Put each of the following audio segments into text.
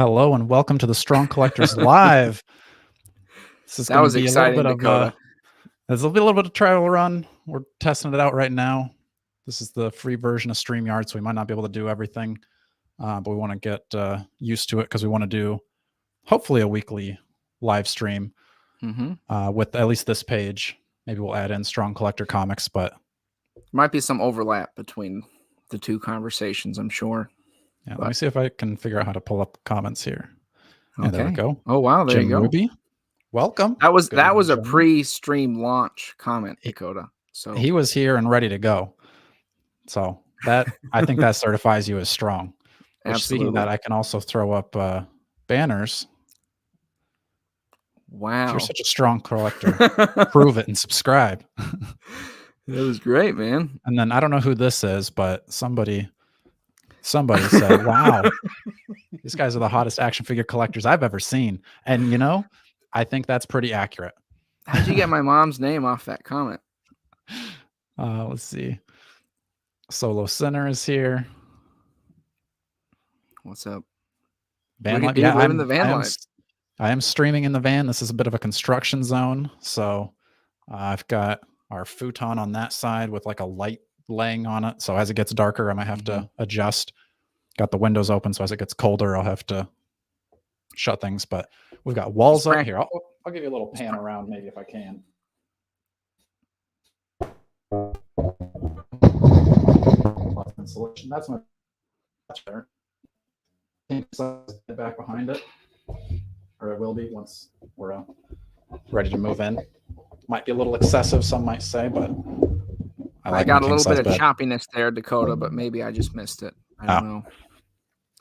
Hello and welcome to the Strong Collectors Live. This is That going was to be a little exciting, bit Dakota. there's a little bit of trial run. We're testing it out right now. This is the free version of StreamYard, so we might not be able to do everything, but we want to get used to it because we want to do hopefully a weekly live stream with at least this page. Maybe we'll add in Strong Collector Comics, but there might be some overlap between the two conversations, I'm sure. Yeah, let me see if I can figure out how to pull up comments here. Okay. Yeah, there we go. Oh wow, there Jim you go. Ruby, welcome. That was Good a gentlemen. pre-stream launch comment, Dakota. So he was here and ready to go. So that I think that certifies you as strong. Which, speaking of that, I can also throw up banners. Wow. If you're such a strong collector, prove it and subscribe. That was great, man. And then I don't know who this is, but somebody said, wow, these guys are the hottest action figure collectors I've ever seen. And, you know, I think that's pretty accurate. How'd you get my mom's name off that comment? Let's see. Solo Center is here. What's up? Van life. Yeah, I'm the van life. I am streaming in the van. This is a bit of a construction zone. So I've got our futon on that side with like a light laying on it. So as it gets darker, I might have to adjust. Got the windows open. So as it gets colder, I'll have to shut things. But we've got walls up here. I'll give you a little pan around maybe if I can. Insulation. That's much better. Back behind it, or it will be once we're ready to move in. Might be a little excessive, some might say, but I got a little bit of choppiness there, Dakota, but maybe I just missed it. I don't know.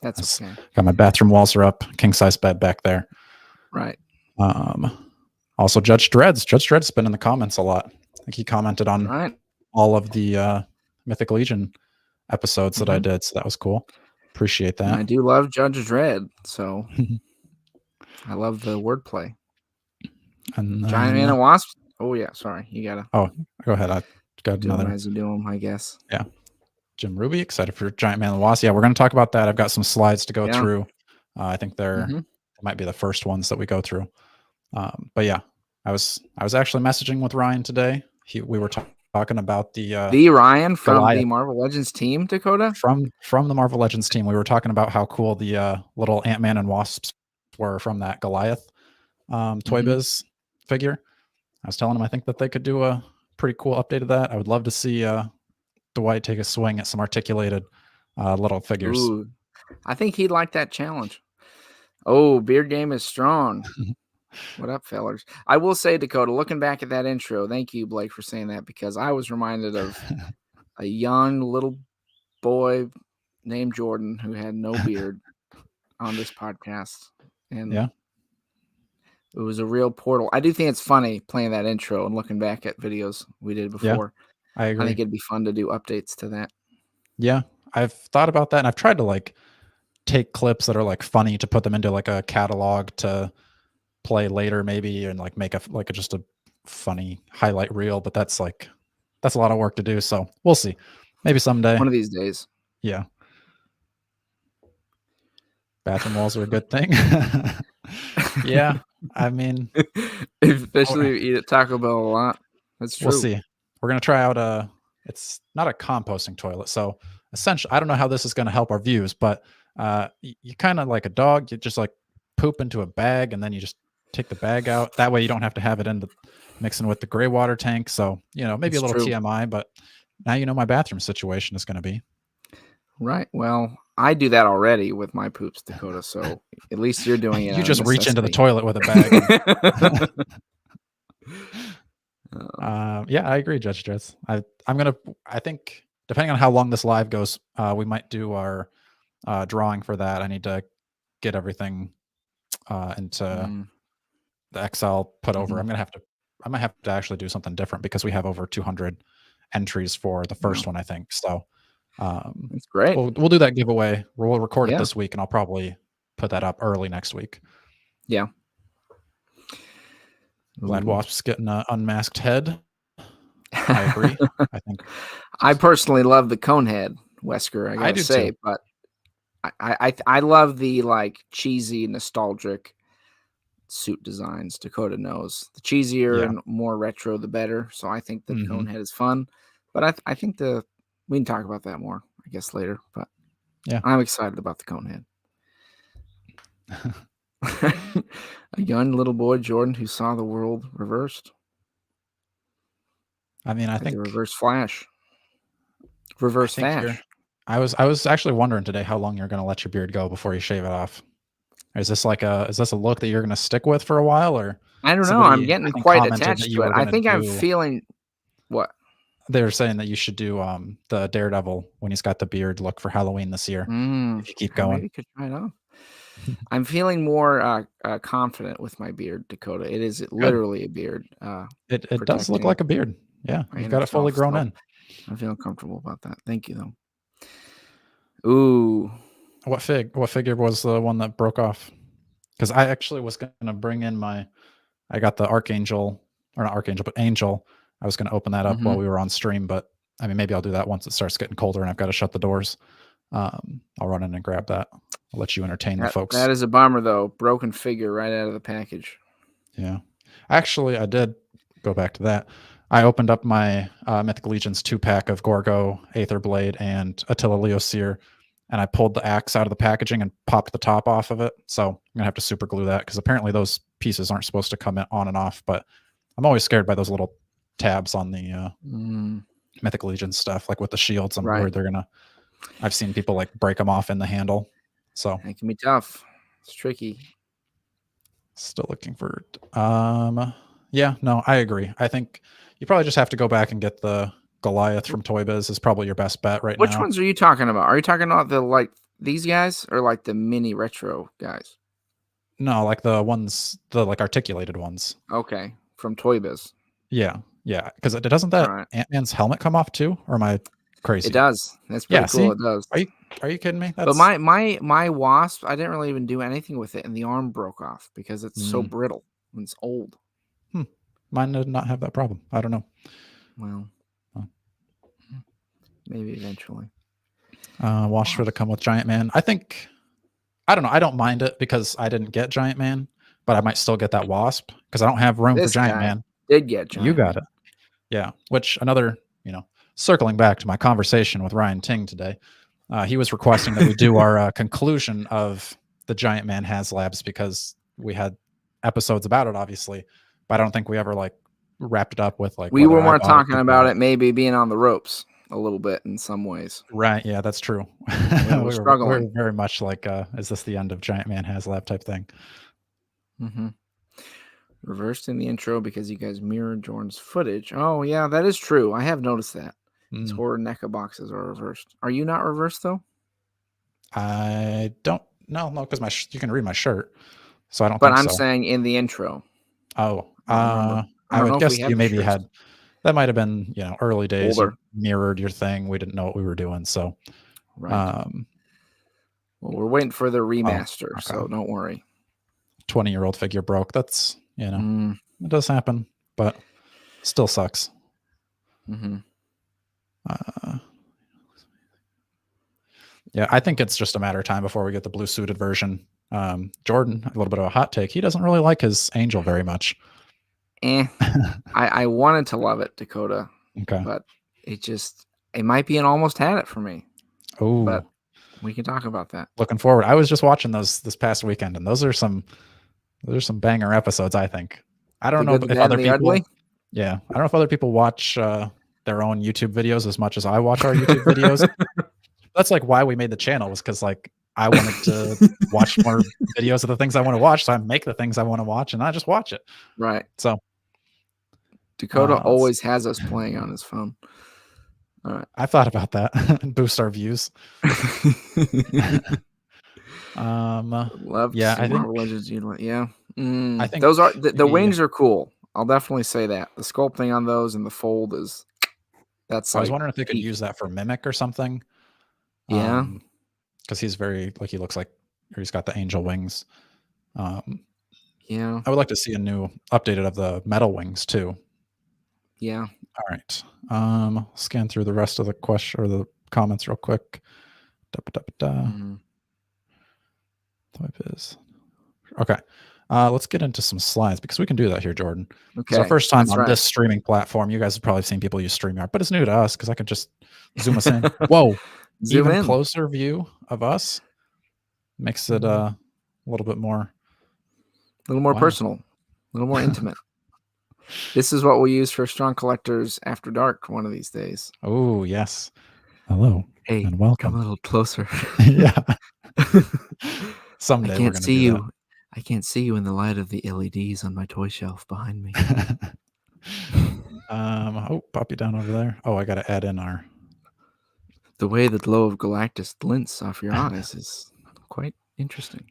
That's okay. Got my bathroom walls are up, king size bed back there. Right. Also, Judge Dredd's been in the comments a lot. I think he commented on all of the Mythic Legion episodes that I did, so that was cool. Appreciate that. And I do love Judge Dredd, so I love the wordplay. And then, Giant Man and Wasp. Oh yeah, sorry, you gotta. Oh, go ahead. I got another. As you do them, I guess. Yeah. Jim Ruby, excited for Giant Man and Wasp. Yeah, we're going to talk about that. I've got some slides to go through. I think they might be the first ones that we go through. But yeah, I was actually messaging with Ryan today. We were talking about the Ryan from Goliath. The Marvel Legends team, Dakota. From the Marvel Legends team, we were talking about how cool the little Ant-Man and Wasps were from that Goliath Toy Biz figure. I was telling him I think that they could do a pretty cool update of that. I would love to see Dwight take a swing at some articulated little figures. Ooh, I think he'd like that challenge. Oh, Beard Game is strong. What up, fellers? I will say, Dakota, looking back at that intro, thank you, Blake, for saying that, because I was reminded of a young little boy named Jordan who had no beard on this podcast. And yeah, it was a real portal. I do think it's funny playing that intro and looking back at videos we did before. Yeah, I agree. I think it'd be fun to do updates to that. Yeah, I've thought about that, and I've tried to like take clips that are like funny to put them into like a catalog to play later maybe, and like make just a funny highlight reel, but that's a lot of work to do, so we'll see. Maybe someday. One of these days. Yeah. Bathroom walls are a good thing. Yeah, I mean, especially if you eat at Taco Bell a lot. That's true. We'll see. We're gonna try out it's not a composting toilet, so essentially I don't know how this is going to help our views, but you kind of like a dog, you just like poop into a bag and then you just take the bag out. That way you don't have to have it mixing with the gray water tank. So, you know, maybe a little TMI, but now you know my bathroom situation is going to be. Right. Well, I do that already with my poops, Dakota. So at least you're doing it. You just reach into the toilet with a bag. Yeah, I agree, Judge Dress. I think depending on how long this live goes, we might do our drawing for that. I need to get everything into the Excel put over. I might have to actually do something different because we have over 200 entries for the first one, I think. So that's great. We'll do that giveaway. We'll record it this week, and I'll probably put that up early next week. Yeah. Glad Wasp's getting an unmasked head. I agree. I think I personally love the cone head, Wesker. I gotta say, but I love the like cheesy, nostalgic suit designs. Dakota knows the cheesier and more retro, the better. So I think the cone head is fun, but I think we can talk about that more, I guess, later. But yeah, I'm excited about the cone head. A young little boy, Jordan, who saw the world reversed. I mean, I like think the reverse flash, reverse fash. I was actually wondering today how long you're going to let your beard go before you shave it off. Is this a look that you're going to stick with for a while, or I don't know. I'm somebody getting I think quite commented that attached you to it. were I going to think I'm do? feeling what? They're saying that you should do the Daredevil when he's got the beard look for Halloween this year. If you keep I going, maybe could try it off. I'm feeling more confident with my beard, Dakota. It is good. literally a beard. It does look like a beard. Yeah, you've got it fully grown in. I'm feeling comfortable about that. Thank you, though. Ooh. What figure was the one that broke off? Because I actually was going to bring in I got the Archangel, or not Archangel, but Angel. I was going to open that up while we were on stream, but I mean, maybe I'll do that once it starts getting colder and I've got to shut the doors. I'll run in and grab that. I'll let you entertain the folks. That is a bummer, though. Broken figure right out of the package. Yeah. Actually, I did go back to that. I opened up my Mythic Legions 2-pack of Gorgo, Aetherblade, and Attila Leoseer, and I pulled the axe out of the packaging and popped the top off of it. So I'm going to have to super glue that because apparently those pieces aren't supposed to come on and off, but I'm always scared by those little tabs on the Mythic Legion stuff, like with the shields. I'm worried they're going to... I've seen people like break them off in the handle. So it can be tough. It's tricky. Still looking for yeah, no, I agree. I think you probably just have to go back and get the Goliath from Toy Biz is probably your best bet right now. Which ones are you talking about? Are you talking about the like these guys or like the mini retro guys? No, like the ones, the like articulated ones. Okay, from Toy Biz. Yeah, because doesn't that Ant-Man's helmet come off too, or am I crazy? It does. That's pretty cool. See? It does. Are you kidding me? But my Wasp, I didn't really even do anything with it, and the arm broke off because it's so brittle and it's old. Mine did not have that problem. I don't know. Well, maybe eventually. Wash for to come with Giant Man. I don't know. I don't mind it because I didn't get Giant Man, but I might still get that Wasp because I don't have room for Giant Man. Did get Giant You got it. Yeah. Which another, circling back to my conversation with Ryan Ting today, he was requesting that we do our conclusion of the Giant Man Haslabs because we had episodes about it, obviously, but I don't think we ever like wrapped it up with like. We were more talking about it maybe being on the ropes a little bit in some ways. Right. Yeah, that's true. We were struggling. We're very much like, is this the end of Giant Man Haslab type thing? Reversed in the intro because you guys mirrored Jordan's footage. Oh, yeah, that is true. I have noticed that. His horror NECA boxes are reversed. Are you not reversed, though? I don't know. No, because you can read my shirt. So I don't but think I'm so. saying in the intro. Oh, I would guess you maybe had... That might have been, early days. You mirrored your thing. We didn't know what we were doing. So, well, we're waiting for the remaster, so don't worry. 20-year-old figure broke. That's, it does happen, but still sucks. Yeah, I think it's just a matter of time before we get the blue suited version. Jordan, a little bit of a hot take. He doesn't really like his Angel very much. I wanted to love it, Dakota. Okay. But it might be an almost had it for me. Oh. But we can talk about that. Looking forward. I was just watching those this past weekend, and those are some banger episodes, I think. I don't know if other people... Ugly? Yeah. I don't know if other people watch their own YouTube videos as much as I watch our YouTube videos. That's like why we made the channel, was because like I wanted to watch more videos of the things I want to watch. So I make the things I want to watch and I just watch it. Right. So Dakota always has us playing on his phone. All right. I thought about that. Boost our views. Love yeah, I think Legends. Yeah. I think those are the wings are cool. I'll definitely say that. The sculpting on those and the fold is I was wondering if they could use that for Mimic or something. Yeah. Because he's very he looks like, or he's got the angel wings. Yeah. I would like to see a new updated of the metal wings too. Yeah. All right. Scan through the rest of the question or the comments real quick. Toy Biz. Okay. Let's get into some slides because we can do that here, Jordan. It's our Okay, first time that's on right. this streaming platform. You guys have probably seen people use StreamYard, but it's new to us because I can just zoom us in. Whoa. Zoom Even in. closer view of us makes it a little bit more. A little more personal. A little more intimate. This is what we'll use for Strong Collectors After Dark one of these days. Oh, yes. Hello. Hey, and welcome. Come a little closer. Yeah. Someday we're going to do that. I can't see you in the light of the LEDs on my toy shelf behind me. Oh, pop you down over there. Oh, I got to add in our. The way the glow of Galactus glints off your eyes is quite interesting.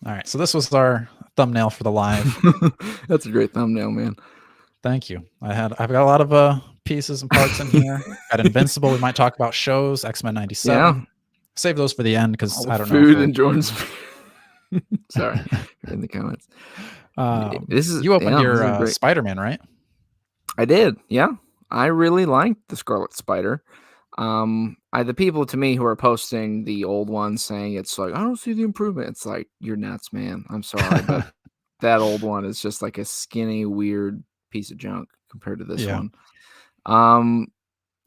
All right, so this was our thumbnail for the live. That's a great thumbnail, man. Thank you. I've got a lot of pieces and parts in here. Got Invincible. We might talk about shows. X-Men '97. Yeah. Save those for the end because I don't know. Food and Jordan's. Sorry, in the comments. You opened your Spider-Man, right? I did. Yeah, I really liked the Scarlet Spider. The people to me who are posting the old one saying it's like I don't see the improvement. It's like you're nuts, man. I'm sorry, but that old one is just like a skinny, weird piece of junk compared to this one.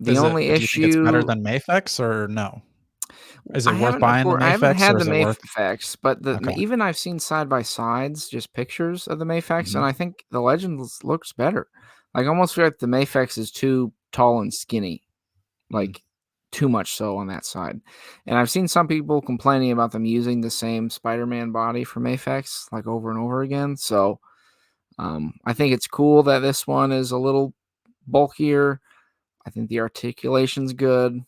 The only issue. Do you think it's better than Mafex or no? Is it worth buying the Mafex? I haven't had the Mafex, but even I've seen side by sides, just pictures of the Mafex, and I think the Legends looks better. Like almost feel like the Mafex is too tall and skinny, like too much so on that side. And I've seen some people complaining about them using the same Spider-Man body for Mafex like over and over again. So I think it's cool that this one is a little bulkier. I think the articulation's good.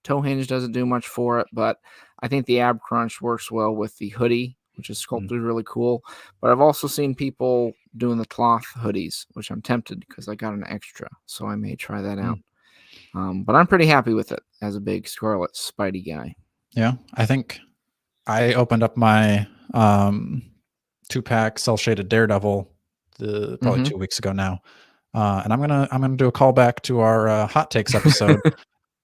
Toe hinge doesn't do much for it, but I think the ab crunch works well with the hoodie, which is sculpted really cool. But I've also seen people doing the cloth hoodies, which I'm tempted because I got an extra, so I may try that out. But I'm pretty happy with it as a big Scarlet Spidey guy. Yeah, I think I opened up my 2-pack cell shaded Daredevil probably 2 weeks ago now, and I'm gonna do a callback to our hot takes episode.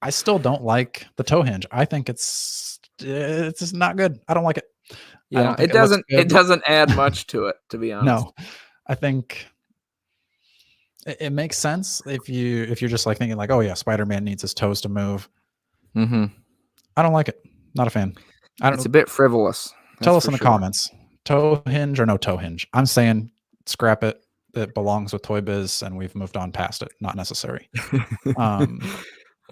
I still don't like the toe hinge. I think it's just not good. I don't like it. Yeah, it doesn't add much to it, to be honest. No, I think it makes sense if you're just like thinking like, oh yeah, Spider-Man needs his toes to move. I don't like it. Not a fan. It's a bit frivolous. Tell us in the comments. Toe hinge or no toe hinge? I'm saying scrap it. It belongs with Toy Biz, and we've moved on past it. Not necessary.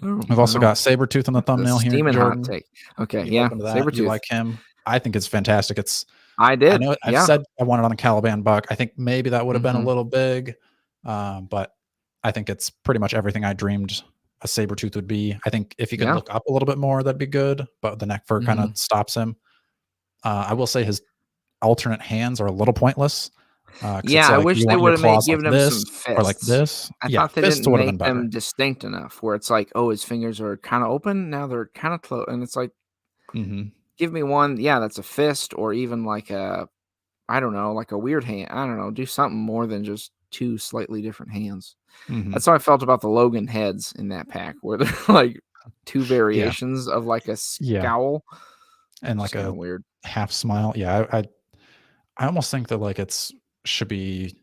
We've also got Sabretooth on the thumbnail here. Jordan. Hot take. Okay, Sabretooth. You like him? I think it's fantastic. I did. I know I've said I want it on the Caliban buck. I think maybe that would have been a little big, but I think it's pretty much everything I dreamed a Sabretooth would be. I think if he could look up a little bit more, that'd be good, but the neck fur kind of stops him. I will say his alternate hands are a little pointless. I wish they would have given him some fists. Or like this. I thought they didn't make them distinct enough where it's like, oh, his fingers are kind of open. Now they're kind of closed. And it's like, give me one. Yeah, that's a fist or even like I don't know, like a weird hand. I don't know. Do something more than just two slightly different hands. That's how I felt about the Logan heads in that pack where they're like two variations of like a scowl. And like a weird half smile. Yeah, I almost think that like should be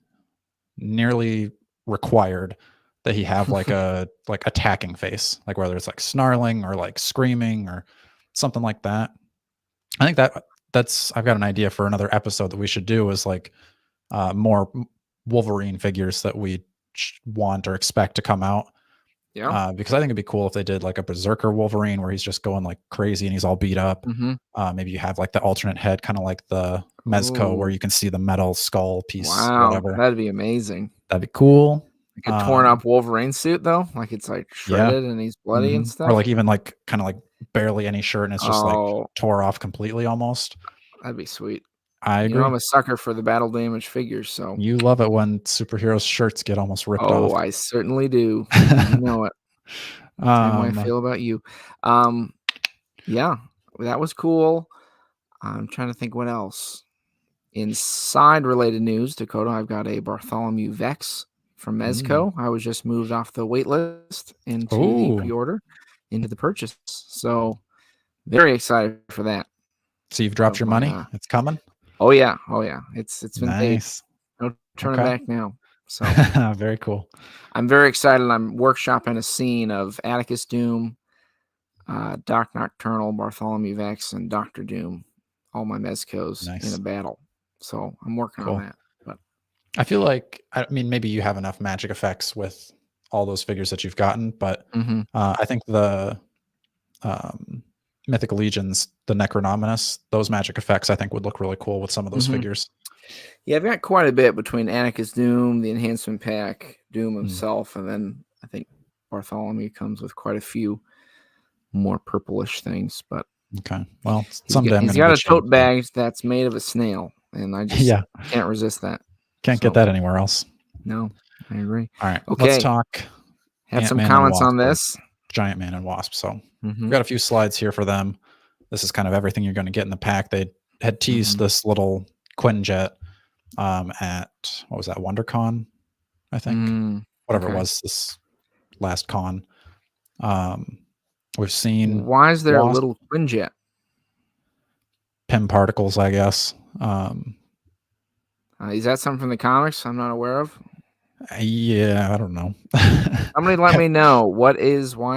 nearly required that he have like a like attacking face, like whether it's like snarling or like screaming or something like that. I think that's I've got an idea for another episode that we should do is like more Wolverine figures that we want or expect to come out. Because I think it'd be cool if they did like a Berserker Wolverine where he's just going like crazy and he's all beat up. Maybe you have like the alternate head, kind of like the Mezco, where you can see the metal skull piece. Wow, whatever. That'd be amazing. That'd be cool. Like a torn up Wolverine suit though, like it's like shredded and he's bloody and stuff. Or like even like kind of like barely any shirt and it's just like tore off completely almost. That'd be sweet. I agree. I'm a sucker for the battle damage figures, so you love it when superheroes' shirts get almost ripped off. Oh, I certainly do. You know it. That's how I feel about you. Yeah, that was cool. I'm trying to think what else. Inside related news, Dakota, I've got a Bartholomew Vex from Mezco. I was just moved off the wait list into the pre-order, into the purchase. So very excited for that. So you've dropped your money? It's coming? Oh yeah. It's been paid. Nice. No turning back now. So very cool. I'm very excited. I'm workshopping a scene of Atticus Doom, Doc Nocturnal, Bartholomew Vex, and Doctor Doom, all my mezcos in a battle. So I'm working on that. But I feel like, I mean, maybe you have enough magic effects with all those figures that you've gotten, but I think the Mythic Legions, the Necronominus, those magic effects I think would look really cool with some of those figures. Yeah, I've got quite a bit between Atticus Doom, the enhancement pack, Doom himself, and then I think Bartholomew comes with quite a few more purplish things. But okay, well, someday he's got a tote bag that's made of a snail, and I just can't resist that. Can't get that anywhere else. No, I agree. All right, let's talk. Had some comments on this. Giant Man and Wasp. So we've got a few slides here for them. This is kind of everything you're going to get in the pack. They had teased this little Quinjet at, what was that, WonderCon, I think? Whatever it was, this last con. We've seen... Why is there a little Quinjet? Pym particles, I guess. Is that something from the comics I'm not aware of? Yeah, I don't know. Somebody let me know why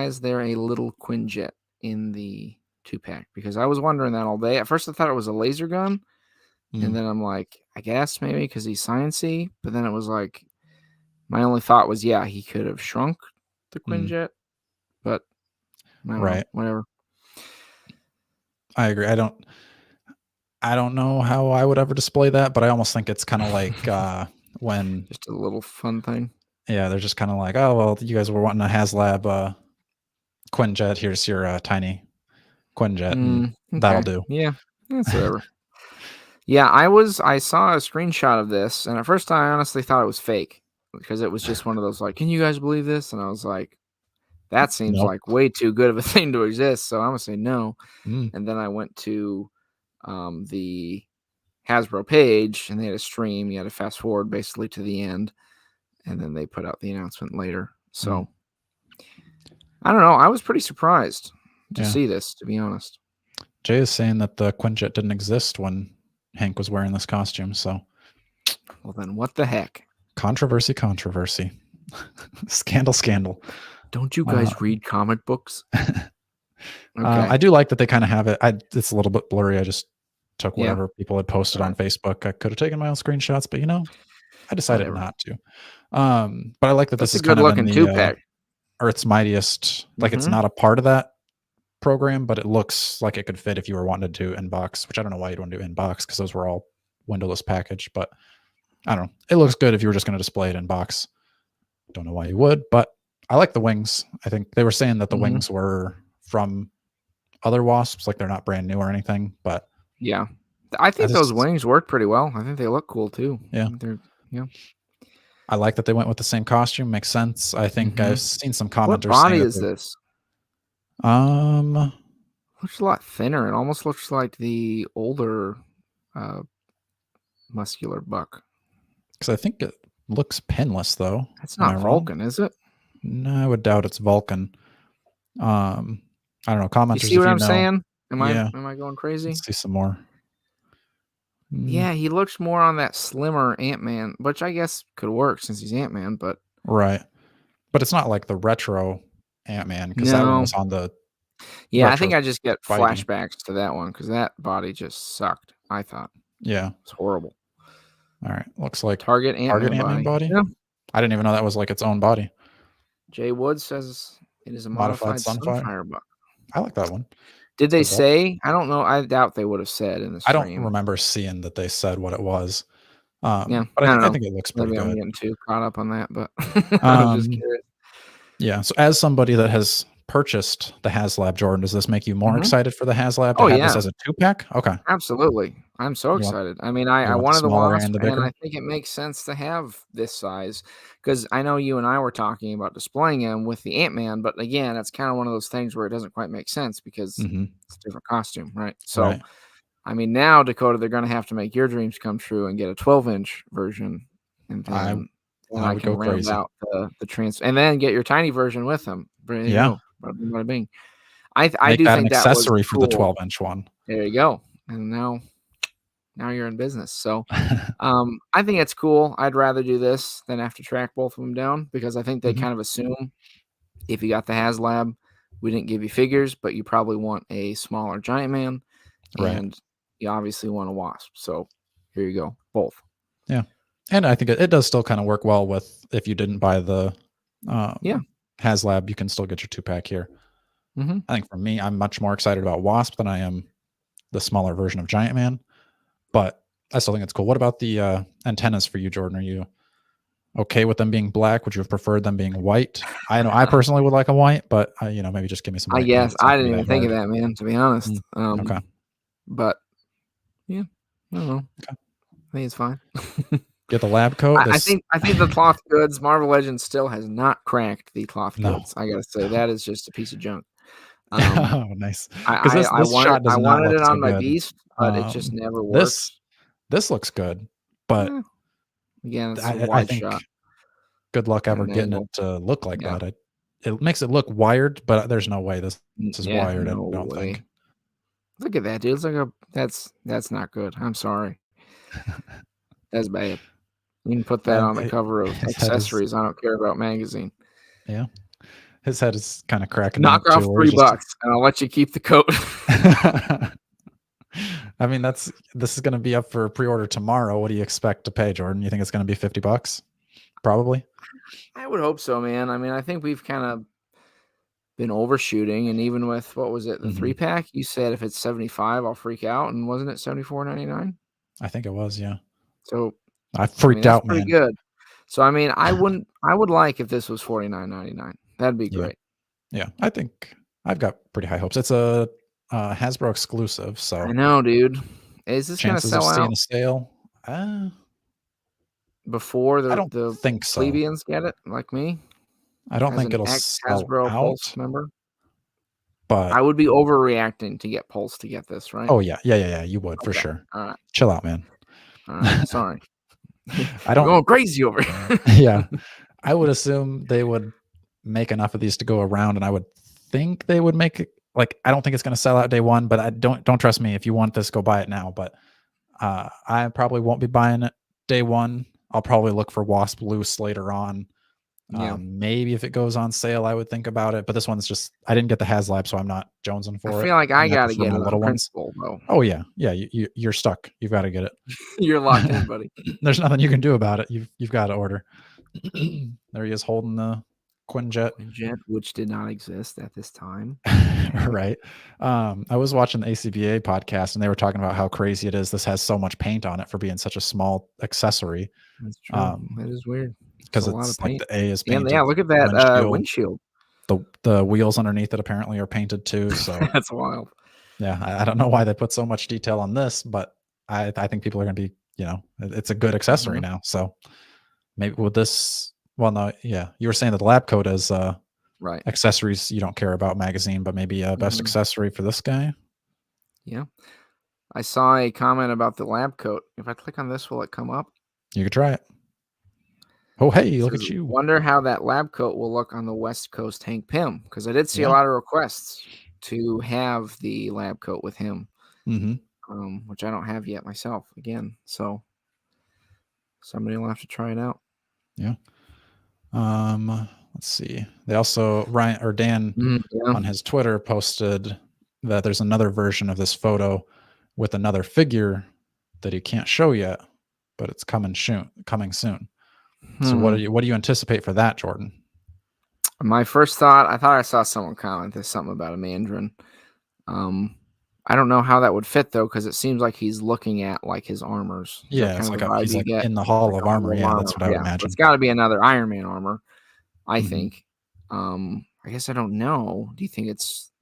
is there a little Quinjet in the 2-pack? Because I was wondering that all day. At first I thought it was a laser gun, and then I'm like, I guess maybe because he's sciencey, but then it was like, my only thought was, yeah, he could have shrunk the Quinjet, but I don't know, whatever. I agree. I don't know how I would ever display that, but I almost think it's kind of like when just a little fun thing. Yeah, they're just kind of like, oh well, you guys were wanting a Haslab Quinjet. Here's your tiny Quinjet, and that'll do. Yeah, that's whatever. Yeah, I saw a screenshot of this, and at first I honestly thought it was fake because it was just one of those like, can you guys believe this? And I was like, that seems like way too good of a thing to exist, so I'm gonna say no. And then I went to the Hasbro page, and they had a stream. You had to fast forward basically to the end, and then they put out the announcement later. So I don't know. I was pretty surprised to see this, to be honest. Jay is saying that the Quinjet didn't exist when Hank was wearing this costume. So, well, then what the heck? Controversy. Scandal. Don't you guys read comic books? I do like that they kind of have it. It's a little bit blurry. I just took whatever people had posted on Facebook. I could have taken my own screenshots, but I decided not to. But I like that this is kind of in the 2-pack. Earth's Mightiest. Like it's not a part of that program, but it looks like it could fit if you were wanting to do inbox, which I don't know why you'd want to do inbox because those were all windowless package, but I don't know. It looks good if you were just going to display it in box. Don't know why you would, but I like the wings. I think they were saying that the wings were from other Wasps, like they're not brand new or anything, but yeah, I think those wings work pretty well. I think they look cool too. Yeah. I like that they went with the same costume. Makes sense. I think I've seen some commenters. What body is this? Looks a lot thinner. It almost looks like the older muscular buck. Because I think it looks pinless though. That's not Vulcan, is it? No, I would doubt it's Vulcan. I don't know. Commenters. You see what I'm saying? Am I going crazy? Let's see some more. Yeah, he looks more on that slimmer Ant-Man, which I guess could work since he's Ant-Man, but right. But it's not like the retro Ant-Man because that one was on the. Yeah, I think I just get flashbacks to that one because that body just sucked. I thought. Yeah, it's horrible. All right, looks like Target Ant-Man body. Yeah. I didn't even know that was like its own body. Jay Wood says it is a modified Sunfire buck. I like that one. Did they say? I don't know. I doubt they would have said in the stream. I don't remember seeing that they said what it was. Yeah, but I think it looks pretty good. I'm getting too caught up on that, but I was just curious. Yeah. So as somebody that has purchased the Haslab, Jordan, does this make you more excited for the Haslab to have this as a 2-pack? Okay. Absolutely. I'm so excited. I mean, I wanted the Wasp, and I think it makes sense to have this size because I know you and I were talking about displaying him with the Ant-Man, but again, it's kind of one of those things where it doesn't quite make sense because it's a different costume, right? So, I mean, now, Dakota, they're going to have to make your dreams come true and get a 12-inch version, and then I can round out the transfer, and then get your tiny version with them. Yeah. Bada bing. I do that think an accessory for the 12-inch one. There you go. and now you're in business. So I think it's cool. I'd rather do this than have to track both of them down, because I think they kind of assume if you got the Haslab, we didn't give you figures, but you probably want a smaller giant man, and you obviously want a wasp. So here you go, both. Yeah, and I think it does still kind of work well with, if you didn't buy the Haslab, you can still get your 2-pack here. I think for me, I'm much more excited about Wasp than I am the smaller version of Giant Man, but I still think it's cool. What about the antennas for you, Jordan? Are you okay with them being black? Would you have preferred them being white? I know I personally would like a white, but maybe just give me some white. I guess I didn't even think of that, man, to be honest. Okay. But yeah, I don't know. Okay. I think it's fine. Get the lab coat. I think the cloth goods, Marvel Legends still has not cracked the cloth goods. I gotta say, that is just a piece of junk. Oh, nice. Because I wanted it on my beast, but it just never works. This looks good, but again, it's a wide shot. Good luck ever getting it to look like that. It makes it look wired, but there's no way this is wired. I don't think. Look at that, dude. It's like that's not good. I'm sorry. That's bad. You can put that on the cover of accessories. I don't care about magazine. Yeah. His head is kind of cracking. Knock off $3 and I'll let you keep the coat. I mean, this is going to be up for pre-order tomorrow. What do you expect to pay, Jordan? You think it's going to be $50? Probably. I would hope so, man. I mean, I think we've kind of been overshooting, and even with, what was it, the 3-pack, you said if it's 75, I'll freak out, and wasn't it $74.99? I think it was, yeah. So I freaked out, man. Pretty good. So I mean, I would like if this was $49.99. That'd be great. Yeah, I think I've got pretty high hopes. It's a Hasbro exclusive, so I know, dude. Is this going to sell out? Chances of seeing a sale? Before I don't think so. plebeians get it, like me? I don't think it'll sell Hasbro out. Pulse member? But I would be overreacting to get Pulse to get this, right? Oh, yeah. You would, for sure. All right. Chill out, man. All right. Sorry. I don't. I'm going crazy over here. Yeah. I would assume they would make enough of these to go around, and I would think they would make it. Like, I don't think it's going to sell out day one, but I don't trust me. If you want this, go buy it now. But I probably won't be buying it day one. I'll probably look for Wasp loose later on. Maybe if it goes on sale, I would think about it. But this one's just, I didn't get the Haslab, so I'm not jonesing for it. I feel like I got to get it on principle, though. Oh, yeah. Yeah, you're stuck. You've got to get it. You're locked in, buddy. There's nothing you can do about it. You've got to order. There he is holding the Quinjet, which did not exist at this time. Right. I was watching the ACBA podcast, and they were talking about how crazy it is. This has so much paint on it for being such a small accessory. That's true. That is weird. Because it's like the A is painted. Yeah, look at that windshield. The wheels underneath it apparently are painted too. So that's wild. Yeah, I don't know why they put so much detail on this, but I think people are going to be, it's a good accessory now. So maybe with this, well, no, yeah, you were saying that the lab coat is right accessories you don't care about magazine, but maybe a best accessory for this guy. Yeah, I saw a comment about the lab coat. If I click on this, will it come up? You could try it. Oh, hey, look at you. Wonder how that lab coat will look on the West Coast Hank Pym, because I did see a lot of requests to have the lab coat with him, which I don't have yet myself again. So somebody will have to try it out. Yeah. Let's see. They also, Dan on his Twitter posted that there's another version of this photo with another figure that he can't show yet, but it's coming soon. So what do you anticipate for that, Jordan? My first thought, I thought I saw someone comment there's something about a mandarin. I don't know how that would fit though, because it seems like he's looking at like his armors. Yeah, it's like he's like in the Hall of Armor. Yeah, that's what I would imagine. It's got to be another Iron Man armor, I think. I guess I don't know. Do you think it's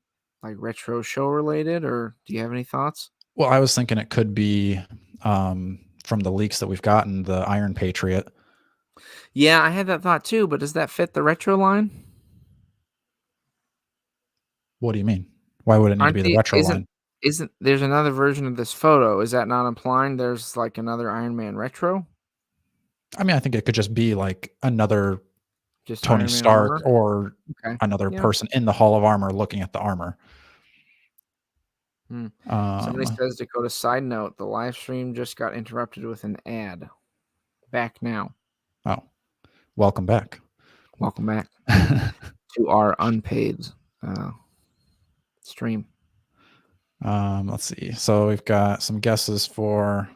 like retro show related, or do you have any thoughts? Well, I was thinking it could be from the leaks that we've gotten, the Iron Patriot. Yeah, I had that thought too, but does that fit the retro line? What do you mean? Why would it need to be the retro line? There's another version of this photo? Is that not implying there's like another Iron Man retro? I mean, I think it could just be like another Tony Stark or another person in the Hall of Armor looking at the armor. Somebody says, Dakota, side note, the live stream just got interrupted with an ad. Back now. Oh, welcome back. Welcome back to our unpaid stream. Let's see. So we've got some guesses for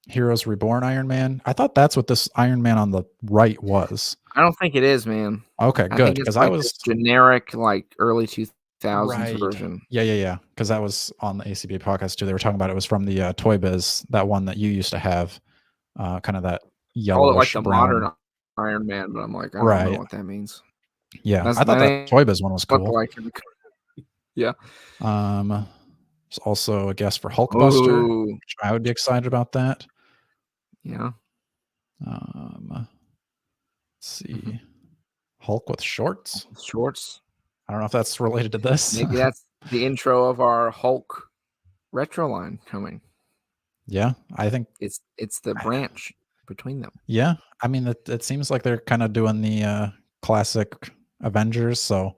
Heroes Reborn Iron Man. I thought that's what this Iron Man on the right was. I don't think it is, man. Okay, good. Because like I was generic, like early 2000s version. Yeah. Because that was on the ACB podcast too. They were talking about it was from the Toy Biz, that one that you used to have, kind of that yellowish like the brown. modern Iron Man, but I'm like, I don't know what that means. Yeah, I thought that Toy Biz one was cool. Yeah. There's also a guess for Hulkbuster, which I would be excited about that. Yeah. Let's see. Hulk with shorts. I don't know if that's related to this. Maybe that's the intro of our Hulk retro line coming. Yeah, I think it's the branch between them. Yeah, I mean, it seems like they're kind of doing the classic Avengers, so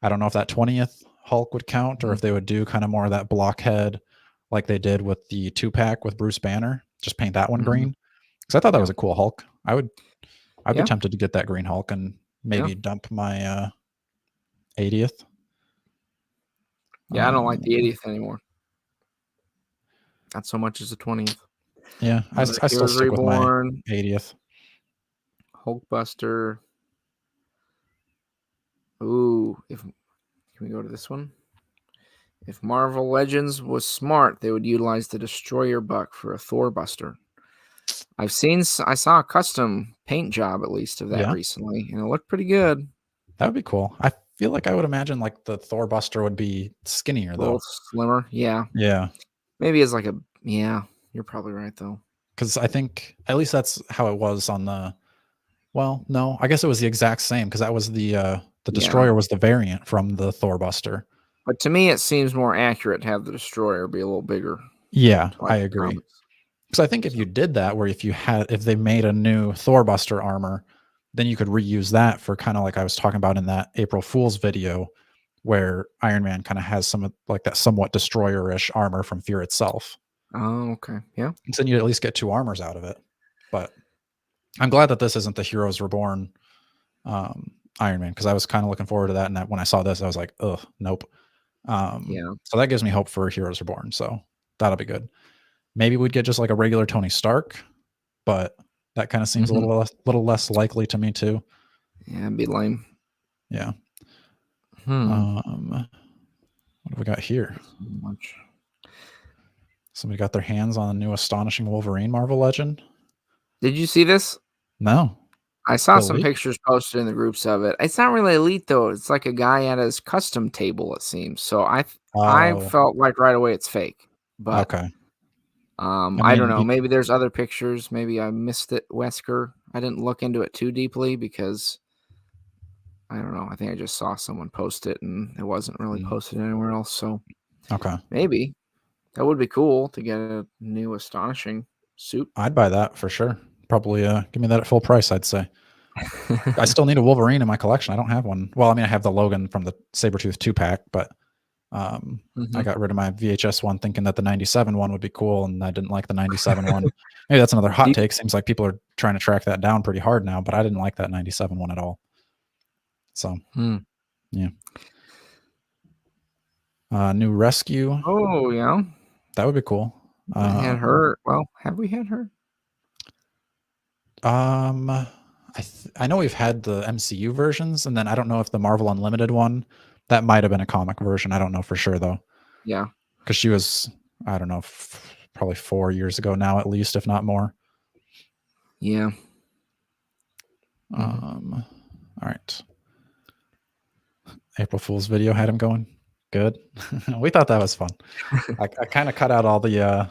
I don't know if that 20th Hulk would count or if they would do kind of more of that blockhead like they did with the 2-pack with Bruce Banner, just paint that one green. Because I thought that was a cool Hulk. I'd be tempted to get that green Hulk and maybe dump my 80th. Yeah, I don't like the 80th anymore. Not so much as the 20th. Yeah, I still stick with my 80th. Hulkbuster. Ooh, can we go to this one? If Marvel Legends was smart, they would utilize the Destroyer Buck for a Thor Buster. I saw a custom paint job at least of that recently, and it looked pretty good. That would be cool. I feel like I would imagine like the Thor Buster would be skinnier though. Slimmer, yeah. Yeah. Maybe it's like you're probably right though. Because I think at least that's how it was on the. Well, no, I guess it was the exact same because that was the Destroyer was the variant from the Thor Buster. But to me, it seems more accurate to have the Destroyer be a little bigger. Yeah, I agree. Because I think if you did that, where if they made a new Thor Buster armor, then you could reuse that for kind of like I was talking about in that April Fool's video, where Iron Man kind of has some of like that somewhat Destroyer-ish armor from Fear itself. Oh, okay, yeah. And then you at least get 2 armors out of it. But I'm glad that this isn't the Heroes Reborn Iron Man, because I was kind of looking forward to that, and when I saw this, I was like, ugh, nope. So that gives me hope for Heroes Reborn. So that'll be good. Maybe we'd get just like a regular Tony Stark, but that kind of seems a little less likely to me too. Yeah, it'd be lame. Yeah. What do we got here? Somebody got their hands on a new Astonishing Wolverine Marvel Legend. Did you see this? No. I saw some pictures posted in the groups of it. It's not really elite though. It's like a guy at his custom table, it seems. So I felt like right away it's fake. But okay. I don't know. Maybe there's other pictures. Maybe I missed it, Wesker. I didn't look into it too deeply because I don't know. I think I just saw someone post it and it wasn't really posted anywhere else. So maybe that would be cool to get a new Astonishing suit. I'd buy that for sure. Probably give me that at full price, I'd say. I still need a Wolverine in my collection. I don't have one. Well, I mean, I have the Logan from the Sabretooth 2-pack, but I got rid of my VHS one thinking that the 97 one would be cool, and I didn't like the 97 one. Maybe that's another hot take. Seems like people are trying to track that down pretty hard now, but I didn't like that 97 one at all. So, yeah. New Rescue. Oh, yeah. That would be cool. I had her. Well, have we had her? I know we've had the MCU versions, and then I don't know if the Marvel Unlimited one, that might have been a comic version. I don't know for sure though. Yeah, because she was, I don't know, probably 4 years ago now, at least, if not more. Yeah. All right. April Fool's video had him going good. We thought that was fun. I kind of cut out all the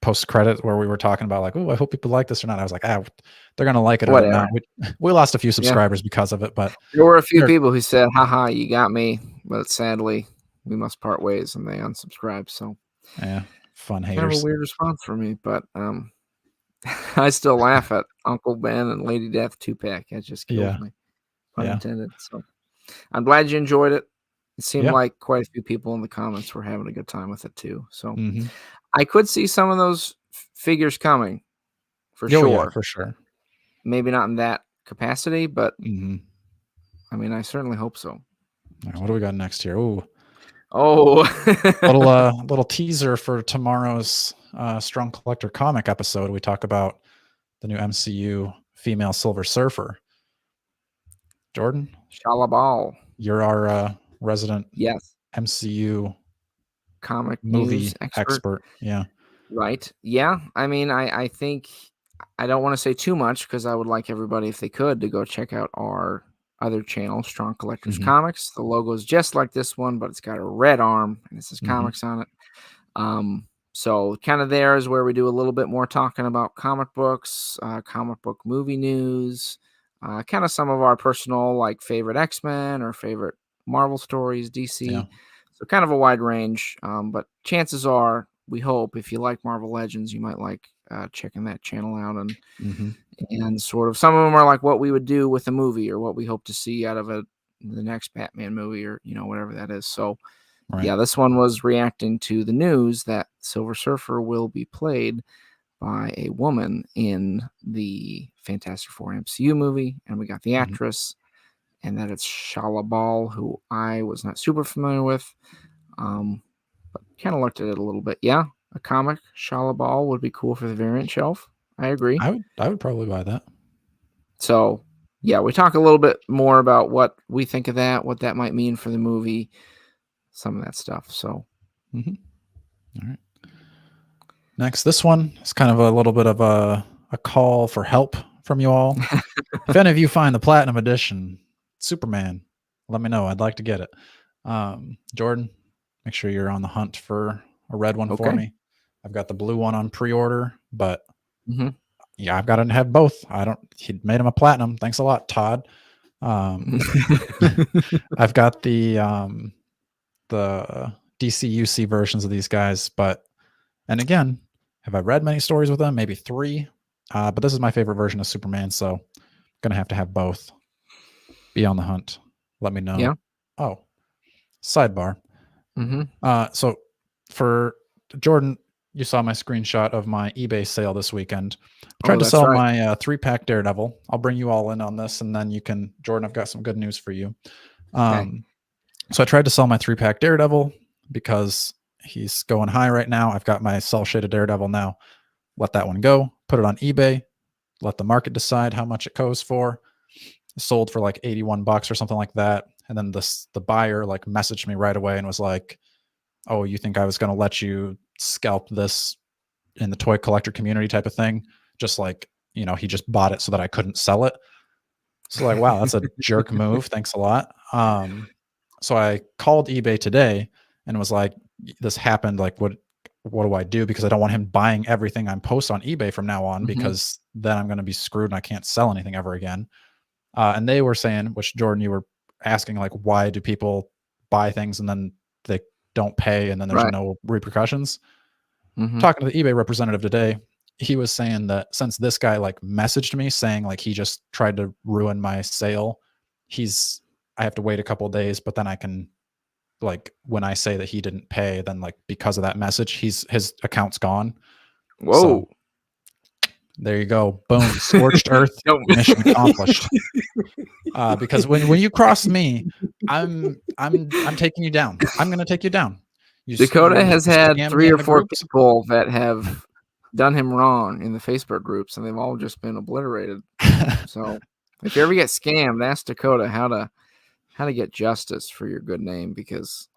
post credit where we were talking about like, oh, I hope people like this or not. I was like, they're gonna like it or not. We lost a few subscribers because of it, but there were a few people who said, haha, you got me, but sadly we must part ways, and they unsubscribed. So yeah, fun haters. Kind of a weird response for me, but I still laugh at Uncle Ben and Lady Death 2-pack. It just kills me. Pun intended. So I'm glad you enjoyed it. It seemed like quite a few people in the comments were having a good time with it too. So Mm-hmm. I could see some of those figures coming for Oh yeah, sure. for sure. Maybe not in that capacity, but Mm-hmm. I mean, I certainly hope so. Right, what do we got next here? Ooh. Oh, little teaser for tomorrow's Strong Collector comic episode. We talk about the new MCU female Silver Surfer. Jordan, Shalabal. you're our resident MCU comic movie news expert. Yeah. Right. Yeah. I mean, I think I don't want to say too much because I would like everybody, if they could, to go check out our other channel, Strong Collectors Mm-hmm. Comics. The logo is just like this one, but it's got a red arm and it says Mm-hmm. comics on it. So kind of there is where we do a little bit more talking about comic books, comic book movie news, kind of some of our personal like favorite X-Men or favorite Marvel stories, DC. Yeah. So kind of a wide range. But chances are, we hope if you like Marvel Legends, you might like checking that channel out and sort of some of them are like what we would do with a movie or what we hope to see out of the next Batman movie or whatever that is. So yeah, this one was reacting to the news that Silver Surfer will be played by a woman in the Fantastic Four MCU movie, and we got the actress, and that it's Shala Ball, who I was not super familiar with, but kind of looked at it a little bit. Yeah, a comic Shala Ball would be cool for the variant shelf. I agree. I would probably buy that. So yeah, we talk a little bit more about what we think of that, what that might mean for the movie, some of that stuff. So. All right. Next, this one is kind of a little bit of a call for help from you all. If any of you find the Platinum Edition Superman, let me know. I'd like to get it. Jordan, make sure you're on the hunt for a red one for me. I've got the blue one on pre-order, but yeah, I've got to have both. He made him a platinum. Thanks a lot, Todd. I've got the DCUC versions of these guys, and again, have I read many stories with them? Maybe 3. But this is my favorite version of Superman, so I'm gonna have to have both. Be on the hunt. Let me know. Yeah. Oh, sidebar. So for Jordan, you saw my screenshot of my eBay sale this weekend. I tried to sell my 3-pack Daredevil. I'll bring you all in on this, and then you can, Jordan, I've got some good news for you. So I tried to sell my 3-pack Daredevil because he's going high right now. I've got my cell shaded Daredevil now. Let that one go. Put it on eBay. Let the market decide how much it goes for. It sold for like $81 or something like that. And then the buyer like messaged me right away and was like, "Oh, you think I was going to let you scalp this in the toy collector community type of thing?" Just like, he just bought it so that I couldn't sell it. So like, wow, that's a jerk move. Thanks a lot. So I called eBay today and was like, "This happened. Like, what do I do?" Because I don't want him buying everything I'm post on eBay from now on, because then I'm going to be screwed and I can't sell anything ever again. And they were saying, which Jordan, you were asking, like, why do people buy things and then they don't pay and then there's no repercussions? Talking to the eBay representative today, he was saying that since this guy like messaged me saying like he just tried to ruin my sale, I have to wait a couple of days, but then I can, like, when I say that he didn't pay, then like because of that message, his account's gone. Whoa. So, there you go. Boom. Scorched earth. Mission accomplished. Because when you cross me, I'm taking you down. I'm going to take you down. Dakota has had 3 or 4 people that have done him wrong in the Facebook groups, and they've all just been obliterated. So if you ever get scammed, ask Dakota how to get justice for your good name, because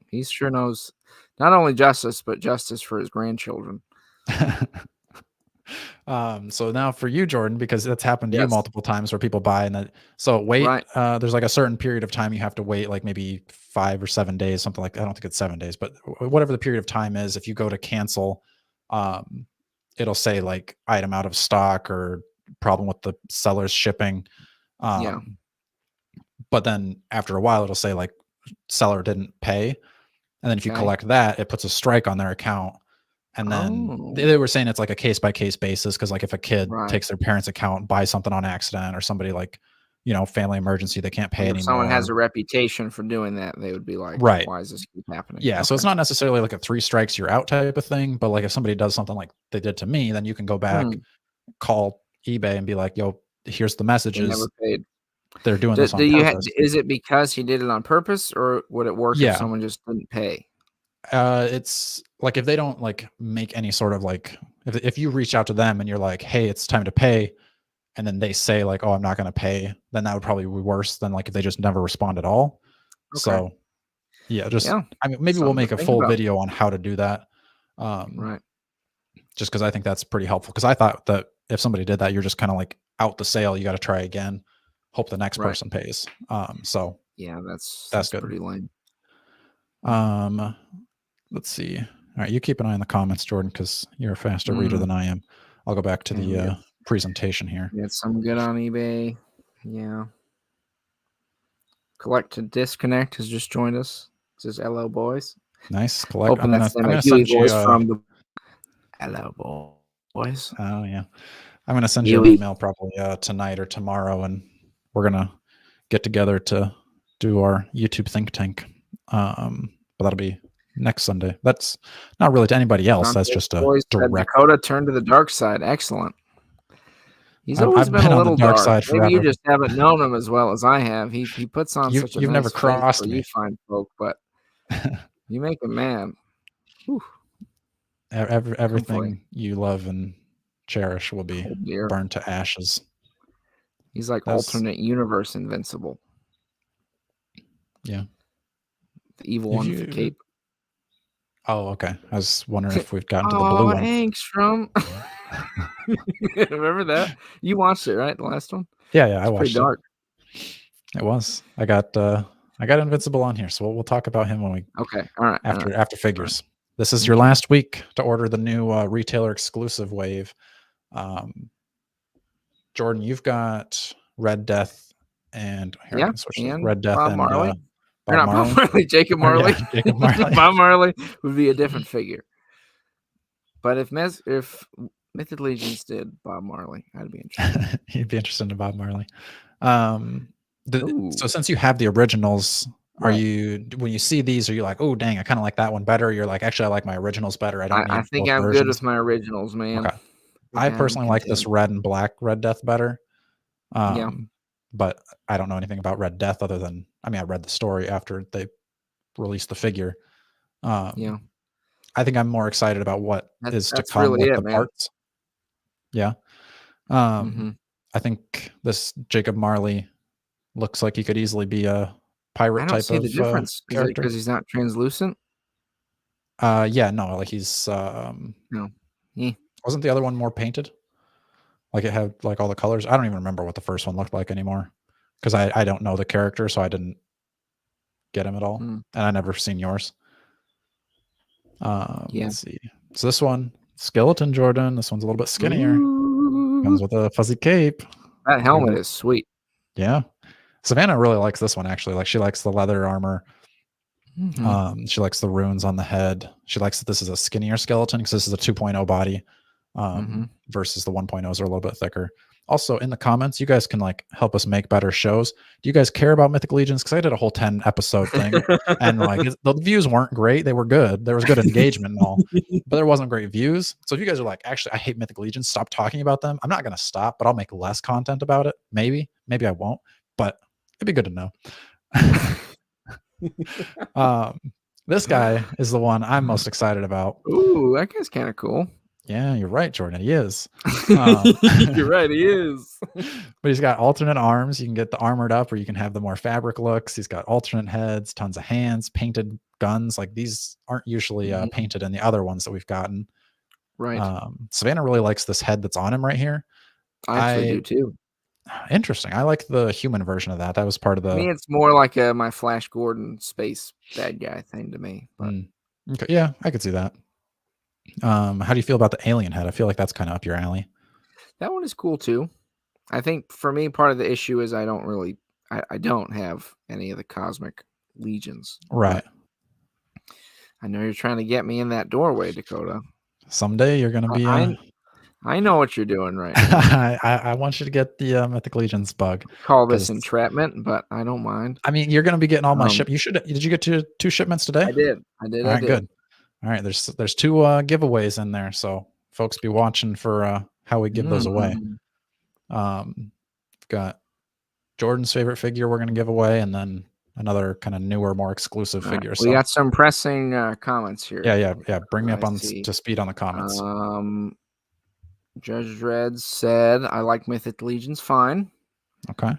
he sure knows not only justice, but justice for his grandchildren. So now for you, Jordan, because that's happened to you multiple times where people buy and wait. There's like a certain period of time you have to wait, like maybe 5 or 7 days, something like, I don't think it's 7 days, but whatever the period of time is, if you go to cancel, it'll say like item out of stock or problem with the seller's shipping. But then after a while, it'll say like seller didn't pay. And then if you collect that, it puts a strike on their account. And then they were saying it's like a case-by-case basis, because like if a kid takes their parents' account and buys something on accident, or somebody like family emergency, they can't pay Like if anymore. someone has a reputation for doing that, they would be like, right. Why does this keep happening? Yeah. So it's not necessarily like a 3 strikes you're out type of thing, but like if somebody does something like they did to me, then you can go back, call eBay and be like, yo, here's the messages. They never paid. They're doing this on purpose. Is it because he did it on purpose, or would it work if someone just didn't pay? It's like if they don't like make any sort of like if you reach out to them and you're like, hey, it's time to pay, and then they say like, oh, I'm not going to pay, then that would probably be worse than like if they just never respond at all. Okay. So yeah, I mean, maybe we'll make a full video on how to do that. Right. Just because I think that's pretty helpful. Because I thought that if somebody did that, you're just kind of like out the sale. You got to try again, hope the next person pays. So yeah, that's good. Pretty lame. Let's see. All right, you keep an eye on the comments, Jordan, because you're a faster reader than I am. I'll go back to the presentation here. Get some good on eBay. Yeah. Collect to Disconnect has just joined us. This is hello, boys. Nice. Collect. Hoping that's the Huey voice from the hello, boys. Oh, yeah. I'm going to send you an email probably tonight or tomorrow, and we're going to get together to do our YouTube think tank. But that'll be next Sunday. That's not really to anybody else. That's just a direct. Dakota turned to the dark side. Excellent. He's always been a little dark. Side Maybe you just haven't known him as well as I have. He puts on such a you've nice never crossed me. You find folk, but you make a man. Whew. Everything you love and cherish will be burned to ashes. He's like alternate universe Invincible. Yeah. The evil one with the cape. Oh, okay. I was wondering if we've gotten to the blue one. Angstrom. Remember that? You watched it, right? The last one? Yeah, I watched pretty dark. It was. I got Invincible on here, so we'll talk about him when we all right. After figures. Right. This is your last week to order the new retailer exclusive wave. Jordan, you've got Red Death and I can switch Red Death Bob and Marley. Not Bob Marley, Jacob Marley. Yeah, Jacob Marley. Bob Marley would be a different figure. But if Mythic Legions did Bob Marley, I'd be interested. You'd be interested in Bob Marley. So since you have the originals, are you, when you see these, are you like, oh dang, I kind of like that one better? Or you're like, actually, I like my originals better. I think I'm good with my originals, man. Okay. I personally like this red and black Red Death better. But I don't know anything about Red Death other than, I read the story after they released the figure. I think I'm more excited about what is to come with the parts. Yeah. I think this Jacob Marley looks like he could easily be a pirate type of character. I don't see the difference. Because he's not translucent? No, like he's no. Wasn't the other one more painted? Like it had like all the colors. I don't even remember what the first one looked like anymore. Because I don't know the character, so I didn't get him at all. And I never seen yours. Let's see. So this one, skeleton Jordan. This one's a little bit skinnier. Comes with a fuzzy cape. That helmet is sweet. Yeah. Savannah really likes this one, actually. Like she likes the leather armor. She likes the runes on the head. She likes that this is a skinnier skeleton because this is a 2.0 body versus the 1.0s are a little bit thicker. Also, in the comments, you guys can like help us make better shows. Do you guys care about Mythic Legions? Because I did a whole 10 episode thing, and like the views weren't great. They were good. There was good engagement and all, but there wasn't great views. So if you guys are like, actually, I hate Mythic Legions, stop talking about them. I'm not going to stop, but I'll make less content about it. Maybe I won't, but it'd be good to know. This guy is the one I'm most excited about. Ooh, that guy's kind of cool. Yeah, you're right, Jordan. He is. You're right, he is. But he's got alternate arms. You can get the armored up, or you can have the more fabric looks. He's got alternate heads, tons of hands, painted guns. Like these aren't usually painted in the other ones that we've gotten. Right. Savannah really likes this head that's on him right here. I actually do too. Interesting. I like the human version of that. That was part of the. I mean, it's more like my Flash Gordon space bad guy thing to me. But okay. Yeah, I could see that. How do you feel about the alien head? I feel like that's kind of up your alley. That one is cool too. I think for me, part of the issue is I don't have any of the cosmic legions. Right. I know you're trying to get me in that doorway, Dakota. Someday you're going to be I know what you're doing right now. I want you to get the Mythic Legions bug. Call this entrapment, but I don't mind. I mean, you're going to be getting all my ship. Did you get to 2 shipments today? I did. All right, good. All right, there's 2 giveaways in there, so folks be watching for how we give those away. Got Jordan's favorite figure we're going to give away, and then another kind of newer, more exclusive figure. Right, we got some pressing comments here. Yeah. Bring me up to speed on the comments. Judge Dredd said, "I like Mythic Legions fine." Okay.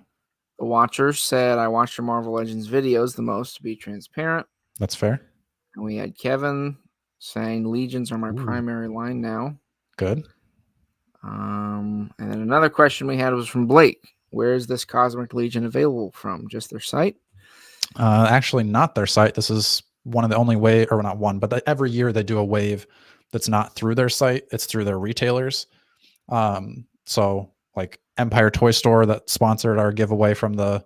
The Watcher said, "I watch your Marvel Legends videos the most, to be transparent." That's fair. And we had Kevin saying, "Legions are my primary line now." Good. And then another question we had was from Blake. Where is this Cosmic Legion available from? Just their site? Actually, not their site. This is one of the only way, or not one, but every year they do a wave that's not through their site. It's through their retailers. So like Empire Toy Store that sponsored our giveaway from the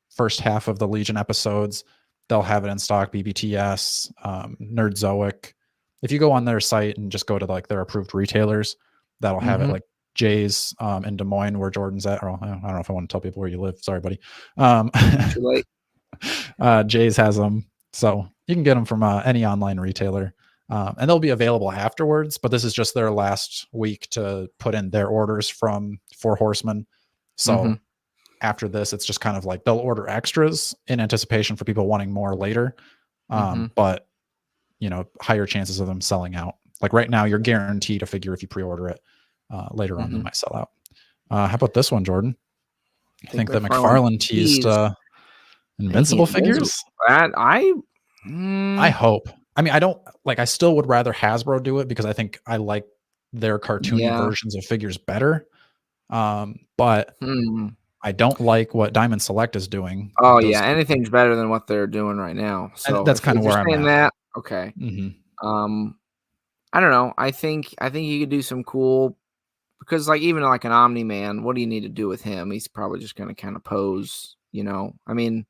first half of the Legion episodes, they'll have it in stock. BBTS, Nerdzoic. If you go on their site and just go to like their approved retailers, that'll have it. Like Jay's in Des Moines, where Jordan's at. Or I don't know if I want to tell people where you live. Sorry, buddy. Too late. Jay's has them, so you can get them from any online retailer. And they'll be available afterwards, but this is just their last week to put in their orders from 4 Horsemen. So after this, it's just kind of like they'll order extras in anticipation for people wanting more later. But higher chances of them selling out. Like right now, you're guaranteed a figure if you pre-order it. Later on, they might sell out. How about this one, Jordan? I think that McFarlane teased Invincible figures. I hope. I mean, I still would rather Hasbro do it because I think I like their cartoony versions of figures better. But I don't like what Diamond Select is doing. Oh yeah, anything's better than what they're doing right now. So that's kind of where I'm at. That, okay. I don't know. I think you could do some cool, because like even like an Omni-Man, what do you need to do with him? He's probably just going to kind of pose. I mean,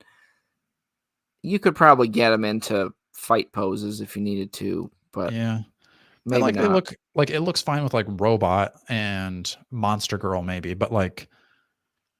you could probably get him into fight poses if you needed to, but yeah, maybe like not. it looks fine with like Robot and Monster Girl maybe, but like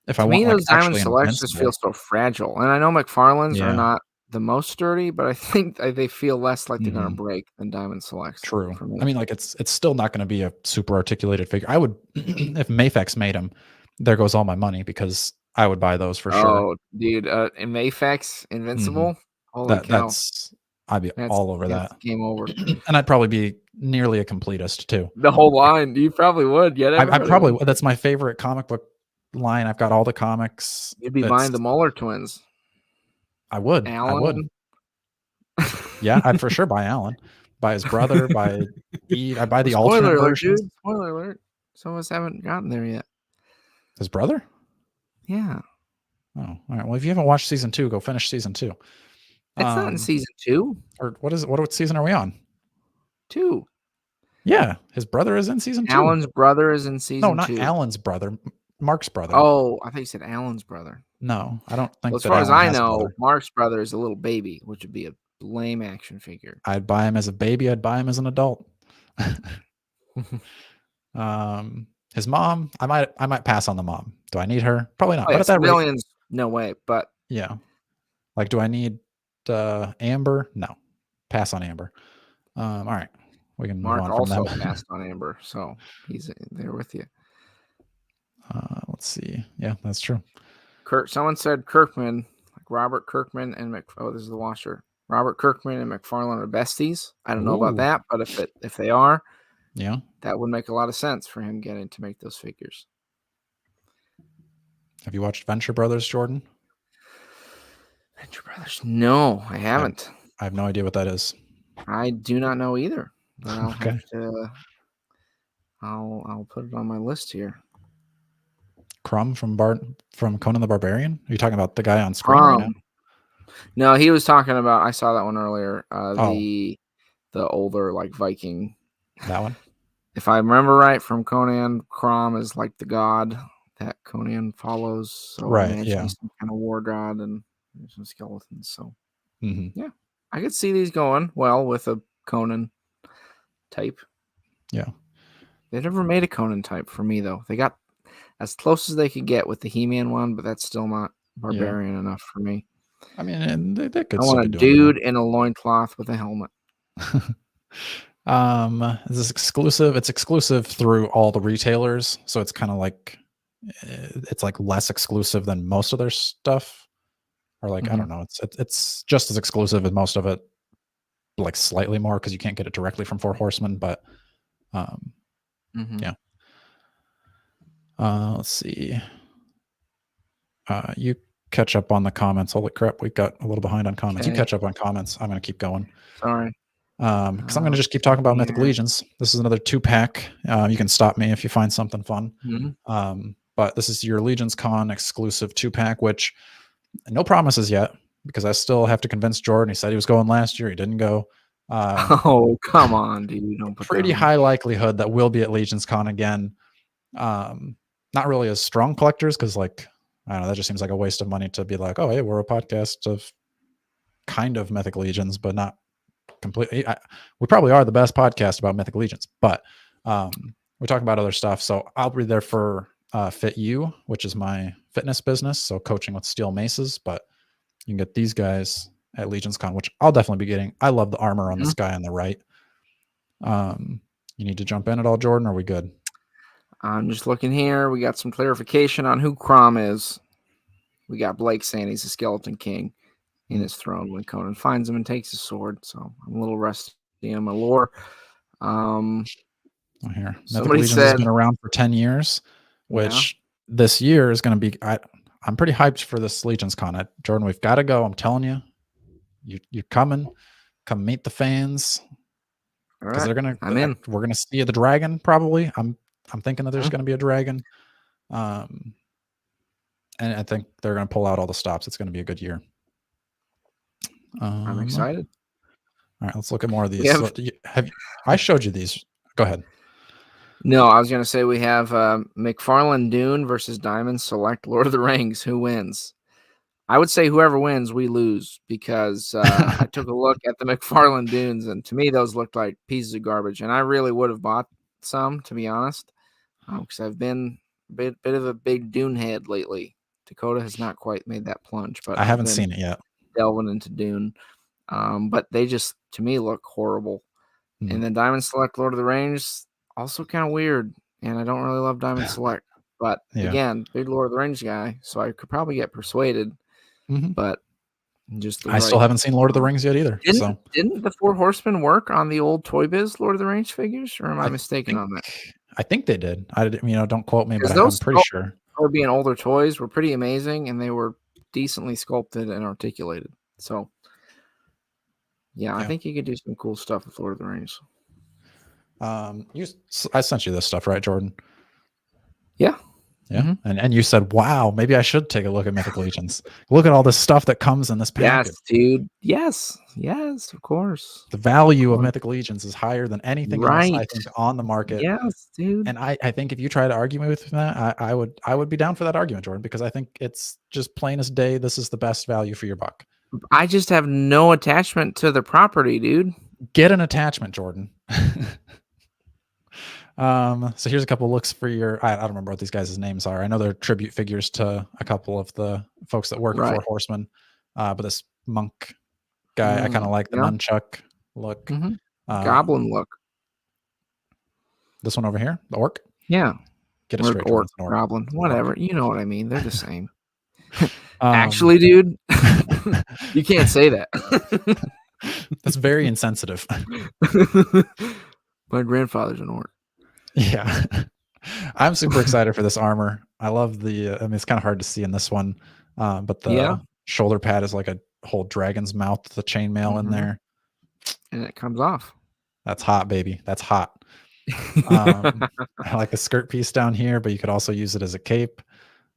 if I want those like Diamond Selects just feel so fragile, and I know McFarlane's are not the most sturdy, but I think they feel less like they're gonna break than Diamond Selects. True. I mean, like it's still not going to be a super articulated figure. I would, if Mafex made them, there goes all my money, because I would buy those for sure. Oh, dude, in Mafex Invincible, holy cow! I'd be all over that. Game over. And I'd probably be nearly a completist too. The whole line, you probably would. Yeah, I probably. That's my favorite comic book line. I've got all the comics. You'd be buying the Muller twins. I would. Alan? I would. Yeah, I'd for sure buy Alan. Buy his brother. Buy Eve. I buy the alternate versions. Dude, spoiler alert! Some of us haven't gotten there yet. His brother? Yeah. Oh, all right. Well, if you haven't watched season 2, go finish season 2. It's not in season 2. Or what is it? What season are we on? 2. Yeah, his brother is in season 2. Alan's brother is in season 2. No, not Alan's brother. Mark's brother. Oh, I think you said Alan's brother. No, I don't think. Well, as far as I know, Mark's brother is a little baby, which would be a lame action figure. I'd buy him as a baby. I'd buy him as an adult. His mom, I might pass on the mom. Do I need her? Probably not. Oh, yeah, but at that millions, no way. But yeah, like, do I need Amber? No, pass on Amber. All right, we can Mark move on from also passed on Amber, so he's there with you. Let's see. Yeah, that's true. Someone said Kirkman, like Robert Kirkman and this is the Washer. Robert Kirkman and McFarlane are besties. I don't know about that, but if they are, yeah, that would make a lot of sense for him getting to make those figures. Have you watched Venture Brothers, Jordan? Venture Brothers? No, I haven't. I have no idea what that is. I do not know either. But I'll okay. have to. I'll put it on my list here. Crumb from Conan the Barbarian? Are you talking about the guy on screen right now? No, he was talking about. I saw that one earlier. The older like Viking. That one. If I remember right from Conan, Crom is like the god that Conan follows. So right. Yeah. He's some kind of war god, and there's some skeletons. So yeah, I could see these going well with a Conan type. Yeah. They never made a Conan type for me though. They got as close as they could get with the He-Man one, but that's still not barbarian enough for me. I mean, and they could I still want be a doing dude in a loincloth with a helmet. This is exclusive. It's exclusive through all the retailers, so it's kind of like it's like less exclusive than most of their stuff, or like I don't know. It's just as exclusive as most of it, like slightly more because you can't get it directly from Four Horsemen. But yeah. Let's see. You catch up on the comments. Holy crap, we got a little behind on comments. Okay. You catch up on comments. I'm going to keep going. Sorry. Because I'm going to just keep talking about Mythic Legions. This is another 2-pack. You can stop me if you find something fun. But this is your Legions Con exclusive 2-pack, which no promises yet because I still have to convince Jordan. He said he was going last year. He didn't go. Oh, come on, dude. Don't put pretty high likelihood that we'll be at Legions Con again. Not really as strong collectors because, like, I don't know, that just seems like a waste of money to be like, oh, hey, we're a podcast of kind of Mythic Legions, but not completely. We probably are the best podcast about Mythic Legions, but we talk about other stuff. So I'll be there for Fit You, which is my fitness business. So coaching with steel maces, but you can get these guys at Legions Con, which I'll definitely be getting. I love the armor on this guy on the right. You need to jump in at all, Jordan? Or are we good? I'm just looking here. We got some clarification on who Crom is. We got Blake saying he's a Skeleton King in his throne when Conan finds him and takes his sword. So I'm a little rusty on my lore. Here, Mythic Legions has been around for 10 years, which this year is going to be. I'm pretty hyped for this Legions Con. Jordan, we've got to go. I'm telling you, you're coming. Come meet the fans because they're gonna. We're gonna see the dragon probably. I'm thinking that there's going to be a dragon. And I think they're going to pull out all the stops. It's going to be a good year. I'm excited. All right, let's look at more of these. I showed you these. Go ahead. No, I was going to say we have McFarlane Dune versus Diamond Select Lord of the Rings. Who wins? I would say whoever wins, we lose because I took a look at the McFarlane Dunes, and to me, those looked like pieces of garbage. And I really would have bought some, to be honest, because I've been a bit of a big Dune head lately. Dakota has not quite made that plunge, but I haven't seen it yet. Delving into Dune, but they just, to me, look horrible. And then Diamond Select Lord of the Rings, also kind of weird, and I don't really love Diamond Select. But again, big Lord of the Rings guy, so I could probably get persuaded. But just I still haven't seen Lord of the Rings yet either. Didn't the Four Horsemen work on the old Toy Biz Lord of the Rings figures, or am I mistaken on that? I think they did. Don't quote me, but I'm pretty sure. For being older toys were pretty amazing, and they were decently sculpted and articulated. So, I think you could do some cool stuff with Lord of the Rings. I sent you this stuff, right, Jordan? Yeah. Yeah. And you said, wow, maybe I should take a look at Mythic Legions. Look at all the stuff that comes in this package. Yes, dude. Yes, of course. The value of Mythic Legions is higher than anything else, I think, on the market. Yes, dude. And I think if you try to argue with that, I would be down for that argument, Jordan, because I think it's just plain as day. This is the best value for your buck. I just have no attachment to the property, dude. Get an attachment, Jordan. So here's a couple looks for your. I don't remember what these guys' names are. I know they're tribute figures to a couple of the folks that work for Horsemen. But this monk guy, I kind of like the nunchuck look. Goblin look. This one over here, the orc. Yeah, get it straight. Orc, goblin, whatever. You know what I mean? They're the same. Actually, dude, you can't say that. That's very insensitive. My grandfather's an orc. Yeah. I'm super excited for this armor. I love it's kind of hard to see in this one, but the shoulder pad is like a whole dragon's mouth with the chainmail in there. And it comes off. That's hot, baby. That's hot. I like the skirt piece down here, but you could also use it as a cape.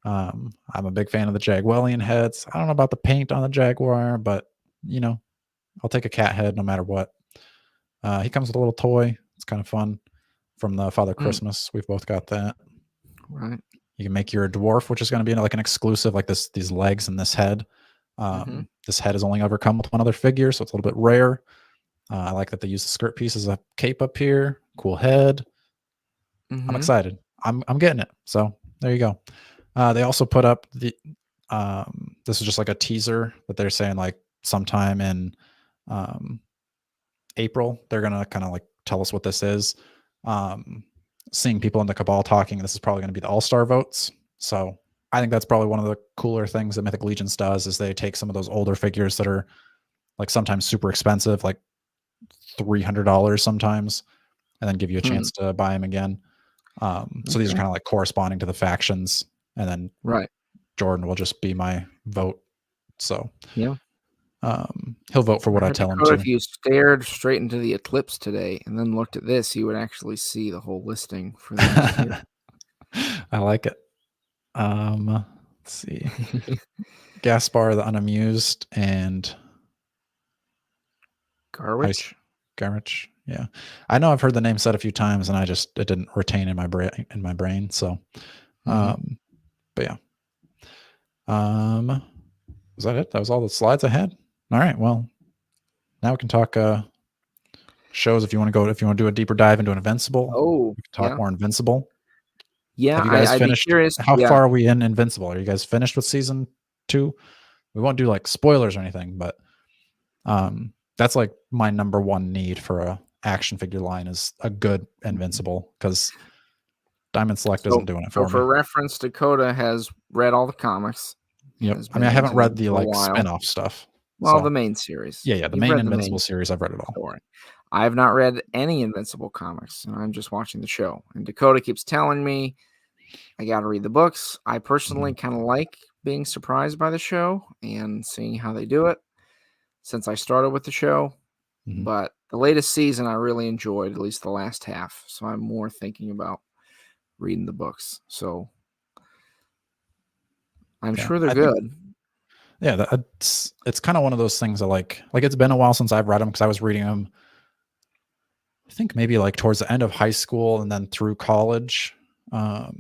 I'm a big fan of the Jagwellian heads. I don't know about the paint on the Jaguar, but I'll take a cat head no matter what. He comes with a little toy. It's kind of fun. From the Father Christmas. We've both got that. Right. You can make your dwarf, which is going to be like an exclusive, like these legs and this head. This head has only ever come with one other figure, so it's a little bit rare. I like that they use the skirt piece as a cape up here. Cool head. I'm excited. I'm getting it. So there you go. They also put up the this is just like a teaser that they're saying like sometime in April they're gonna kind of like tell us what this is. Seeing people in the Cabal talking, this is probably going to be the All-Star votes. So I think that's probably one of the cooler things that Mythic Legions does is they take some of those older figures that are like sometimes super expensive, like $300 sometimes, and then give you a chance to buy them again. So these are kind of like corresponding to the factions, and then Jordan will just be my vote. So yeah, he'll vote for what I tell him to. If you stared straight into the eclipse today and then looked at this, you would actually see the whole listing for the next year. I like it. Let's see. Gaspar the Unamused and Garwich. Yeah. I know I've heard the name said a few times and it didn't retain in my brain. So but yeah. Was that it? That was all the slides I had? All right. Well, now we can talk shows if you want to do a deeper dive into Invincible. Oh, we can talk more Invincible. Yeah, have you guys I'd finished? Be curious. How far are we in Invincible? Are you guys finished with season 2? We won't do like spoilers or anything, but that's like my number one need for a action figure line is a good Invincible, because Diamond Select isn't doing it for me. For reference, Dakota has read all the comics. Yep. I mean, I haven't read the like spin-off stuff. Well, the main series. Yeah, the main Invincible series, I've read it all. Story. I have not read any Invincible comics, and I'm just watching the show. And Dakota keeps telling me I got to read the books. I personally kind of like being surprised by the show and seeing how they do it since I started with the show. But the latest season I really enjoyed, at least the last half. So I'm more thinking about reading the books. So I'm sure they're good. It's kind of one of those things that like it's been a while since I've read them, because I was reading them I think maybe like towards the end of high school and then through college. I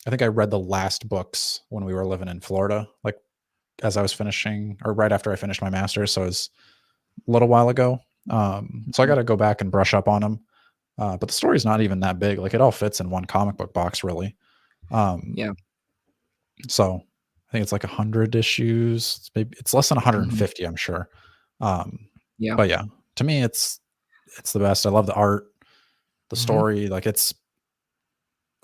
think I read the last books when we were living in Florida, like as I was finishing or right after I finished my master's. So it was a little while ago. So I got to go back and brush up on them. But the story's not even that big. Like it all fits in one comic book box, really. So I think it's like 100 issues. Maybe it's less than 150, I'm sure. But yeah, to me, it's the best. I love the art, the story. Like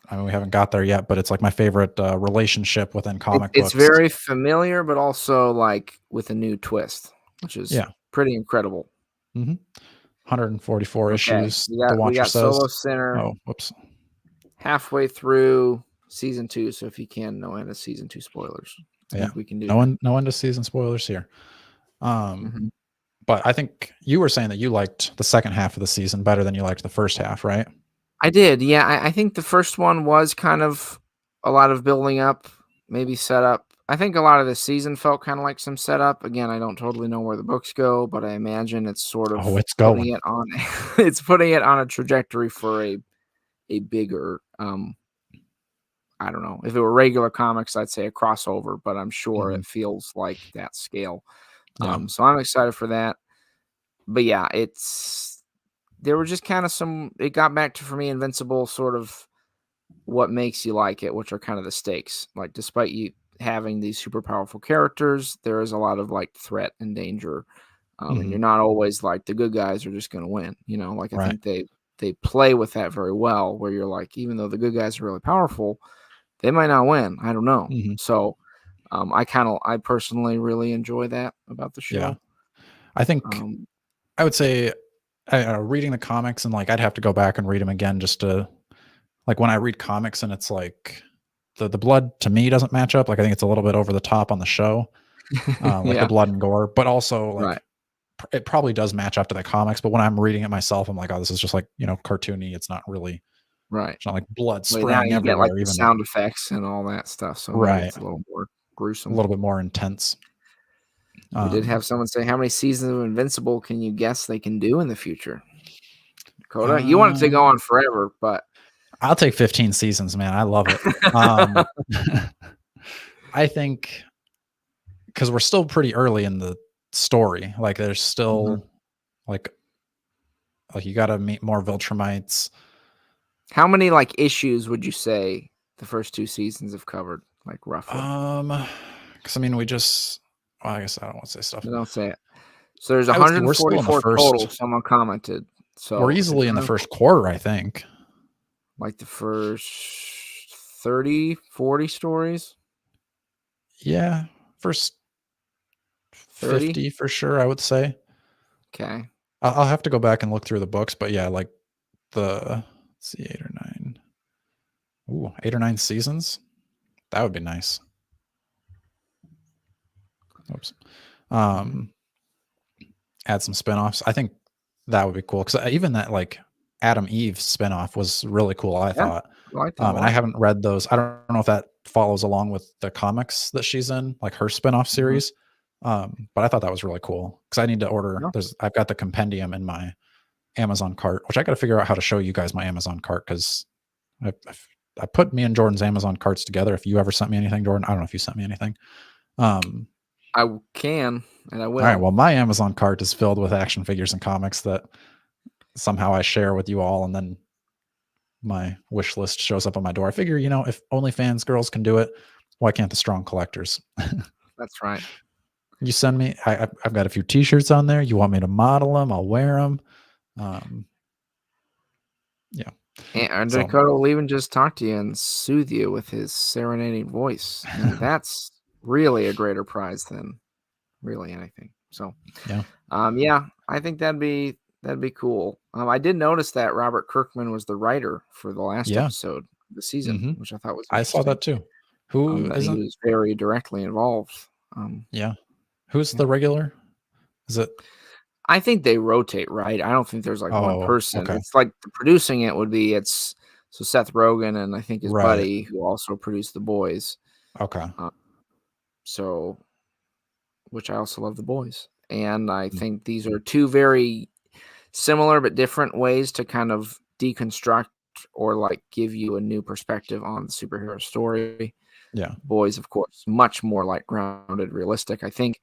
I mean, we haven't got there yet, but it's like my favorite relationship within comic books. It's very familiar, but also like with a new twist, which is pretty incredible. 144 issues. We got Solo Sinner. Oh, whoops. Halfway through season 2, so if you can, no end of season 2 spoilers. I think we can do no end of season spoilers here. But I think you were saying that you liked the second half of the season better than you liked the first half, right? I did, yeah. I think the first one was kind of a lot of building up, maybe setup. I think a lot of the season felt kind of like some setup. Again, I don't totally know where the books go, but I imagine it's sort of putting it on it's putting it on a trajectory for a bigger I don't know. If it were regular comics, I'd say a crossover, but I'm sure it feels like that scale. So I'm excited for that. But yeah, there were just kind of it got back to, for me, Invincible, sort of what makes you like it, which are kind of the stakes. Like, despite you having these super powerful characters, there is a lot of like threat and danger. And you're not always like the good guys are just going to win, like I think they play with that very well, where you're like, even though the good guys are really powerful, they might not win. I don't know. So I personally really enjoy that about the show. Yeah. I think I would say reading the comics, and like I'd have to go back and read them again just to, like, when I read comics and it's like the blood to me doesn't match up. Like I think it's a little bit over the top on the show, like the blood and gore, but also like it probably does match up to the comics. But when I'm reading it myself, I'm like, oh, this is just like, cartoony. It's not really it's not like blood spraying everywhere. Get like the sound effects and all that stuff. So it's a little more gruesome, a little bit more intense. We did have someone say, how many seasons of Invincible can you guess they can do in the future? Dakota, you want it to go on forever, but I'll take 15 seasons, man. I love it. I think because we're still pretty early in the story. Like there's still like you got to meet more Viltrumites. How many like issues would you say the first 2 seasons have covered, like roughly? Because I mean, we just. Well, I guess I don't want to say stuff. Don't say it. So there's I would say we're still in the 144 total. first. Someone commented. So We're easily in the first quarter, I think. Like the first 30, 40 stories. Yeah, first 30? 50 for sure, I would say. Okay. I'll have to go back and look through the books, but yeah, like let's see, 8 or 9. Ooh, 8 or 9 seasons. That would be nice. Oops. Add some spinoffs. I think that would be cool because even that like Adam Eve spinoff was really cool. I thought. I like that And I haven't read those. I don't know if that follows along with the comics that she's in, like her spinoff series. But I thought that was really cool because I need to order. I've got the compendium in my Amazon cart, which I got to figure out how to show you guys my Amazon cart because I put me and Jordan's Amazon carts together. If you ever sent me anything, Jordan, I don't know if you sent me anything. I can and I will. All right. Well, my Amazon cart is filled with action figures and comics that somehow I share with you all, and then my wish list shows up on my door. I figure, if OnlyFans girls can do it, why can't the strong collectors? That's right. You send me. I've got a few T-shirts on there. You want me to model them? I'll wear them. Yeah. And Dakota will even just talk to you and soothe you with his serenading voice, and that's really a greater prize than really anything. So, yeah, I think that'd be cool. I did notice that Robert Kirkman was the writer for the last episode of the season, which I thought was interesting. I saw that too. Who he was very directly involved. Who's the regular? Is it? I think they rotate, right? I don't think there's like one person. Okay. It's like producing it would be so Seth Rogen and I think his buddy who also produced The Boys. Okay. So, which I also love The Boys. And I think these are two very similar but different ways to kind of deconstruct or like give you a new perspective on the superhero story. Yeah. Boys, of course, much more like grounded, realistic, I think.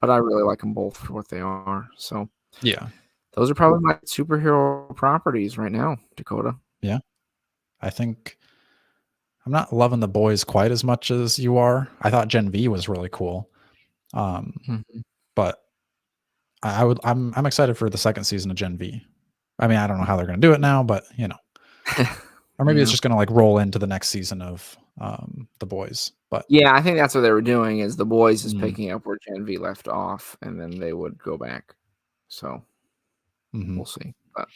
But I really like them both for what they are. So yeah, those are probably my superhero properties right now, Dakota. Yeah. I think I'm not loving The Boys quite as much as you are. I thought Gen V was really cool. But I'm excited for the second season of Gen V. I mean, I don't know how they're going to do it now, but or maybe it's just going to like roll into the next season of The Boys. But yeah, I think that's what they were doing is The Boys is picking up where Gen V left off, and then they would go back. So we'll see. But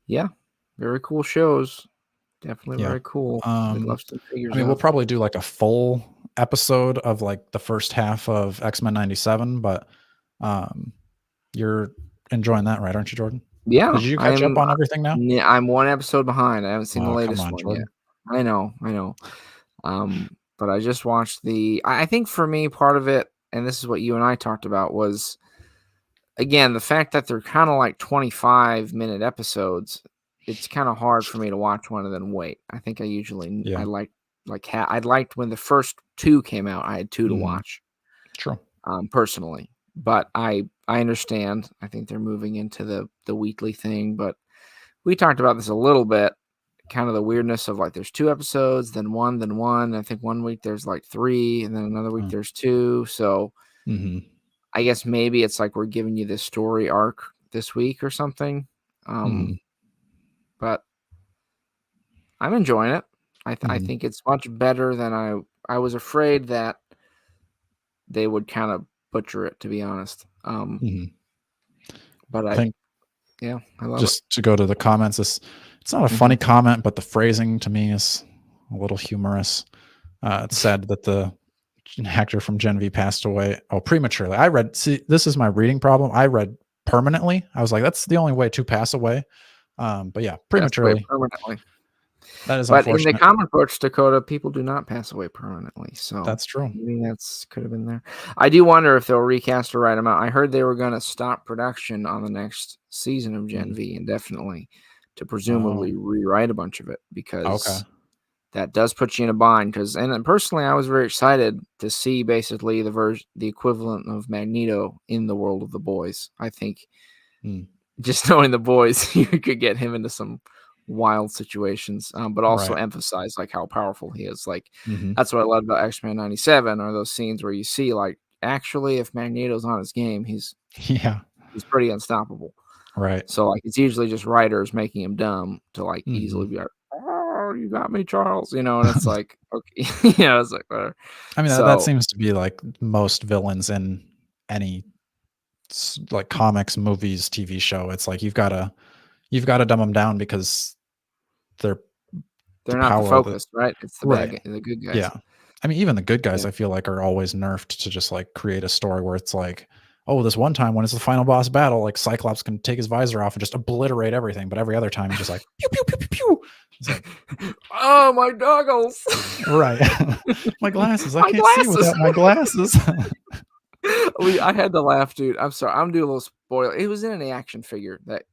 yeah, very cool shows. Definitely very cool. I'd love some figures. I mean, we'll probably do like a full episode of like the first half of X-Men 97, but you're enjoying that, right? Aren't you, Jordan? Yeah. Did you catch up on everything now? Yeah, I'm one episode behind. I haven't seen the latest one Jordan. yet. I know. But I just watched I think for me, part of it, and this is what you and I talked about, was again, the fact that they're kind of like 25-minute episodes. It's kind of hard for me to watch one and then wait. I think I usually, I liked when the first 2 came out, I had 2 to watch. True. Personally, but I understand. I think they're moving into the weekly thing, but we talked about this a little bit, kind of the weirdness of like there's 2 episodes, then 1, then 1. I think one week there's like 3, and then another week there's 2. So I guess maybe it's like we're giving you this story arc this week or something. But I'm enjoying it. I think it's much better than I was afraid that they would kind of butcher it, to be honest. But I think, I love just to go to the comments. It's not a funny comment, but the phrasing to me is a little humorous. It's sad that the actor from Gen V passed away prematurely. This is my reading problem. I read permanently. I was like, that's the only way to pass away. But yeah, prematurely. Permanently. That is but unfortunate. In the comic books, Dakota, people do not pass away permanently. So that's true. Maybe could have been there. I do wonder if they'll recast or write them out. I heard they were going to stop production on the next season of Gen V indefinitely to presumably rewrite a bunch of it because that does put you in a bind. And personally, I was very excited to see basically the equivalent of Magneto in the world of The Boys. I think just knowing The Boys, you could get him into some wild situations, but also emphasize like how powerful he is. Like that's what I love about X-Men 97 are those scenes where you see like actually if Magneto's on his game, he's pretty unstoppable. Right. So like it's usually just writers making him dumb to like easily be like, oh, you got me, Charles, and it's like okay, it's like whatever. I mean, that seems to be like most villains in any like comics, movies, TV show. It's like you've got to dumb them down because they're not the focus, right? It's the the good guys. Yeah. I mean, even the good guys, I feel like, are always nerfed to just like create a story where it's like, oh, this one time when it's the final boss battle, like Cyclops can take his visor off and just obliterate everything, but every other time he's just like pew pew pew pew pew. It's like, oh, my goggles. Right. My glasses. I can't see without my glasses. I had to laugh, dude. I'm sorry. I'm doing a little spoiler. It was in an action figure that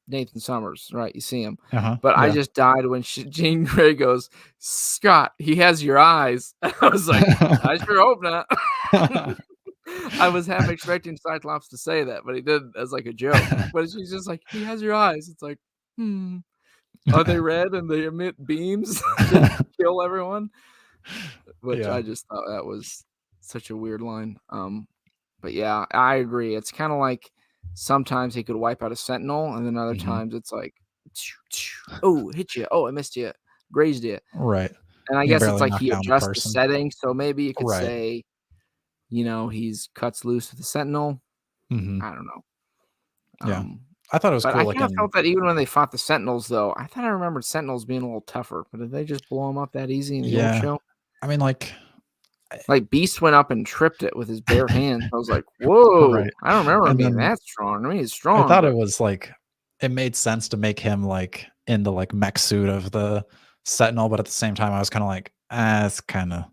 Nathan Summers, right? You see him. But I just died when Jean Grey goes, Scott, he has your eyes. I was like, I sure hope not. I was half expecting Cyclops to say that, but he did as like a joke. But she's just like, he has your eyes. It's like, are they red and they emit beams that kill everyone? Which I just thought that was such a weird line. But yeah, I agree. It's kind of like sometimes he could wipe out a Sentinel, and then other times it's like, oh, hit you. Oh, I missed you. Grazed you. Right. And I guess it's like he adjusts the setting. So maybe you could say, he's cuts loose with the Sentinel. I don't know. Yeah. I thought it was cool. I kind of felt that even when they fought the Sentinels, though, I thought I remembered Sentinels being a little tougher. But did they just blow them up that easy in the old show? I mean, like Beast went up and tripped it with his bare hands. I was like, whoa. I don't remember him being that strong. I mean, he's strong. I thought it was like, it made sense to make him like in the like mech suit of the Sentinel, but at the same time, I was kind of like, it's kind of,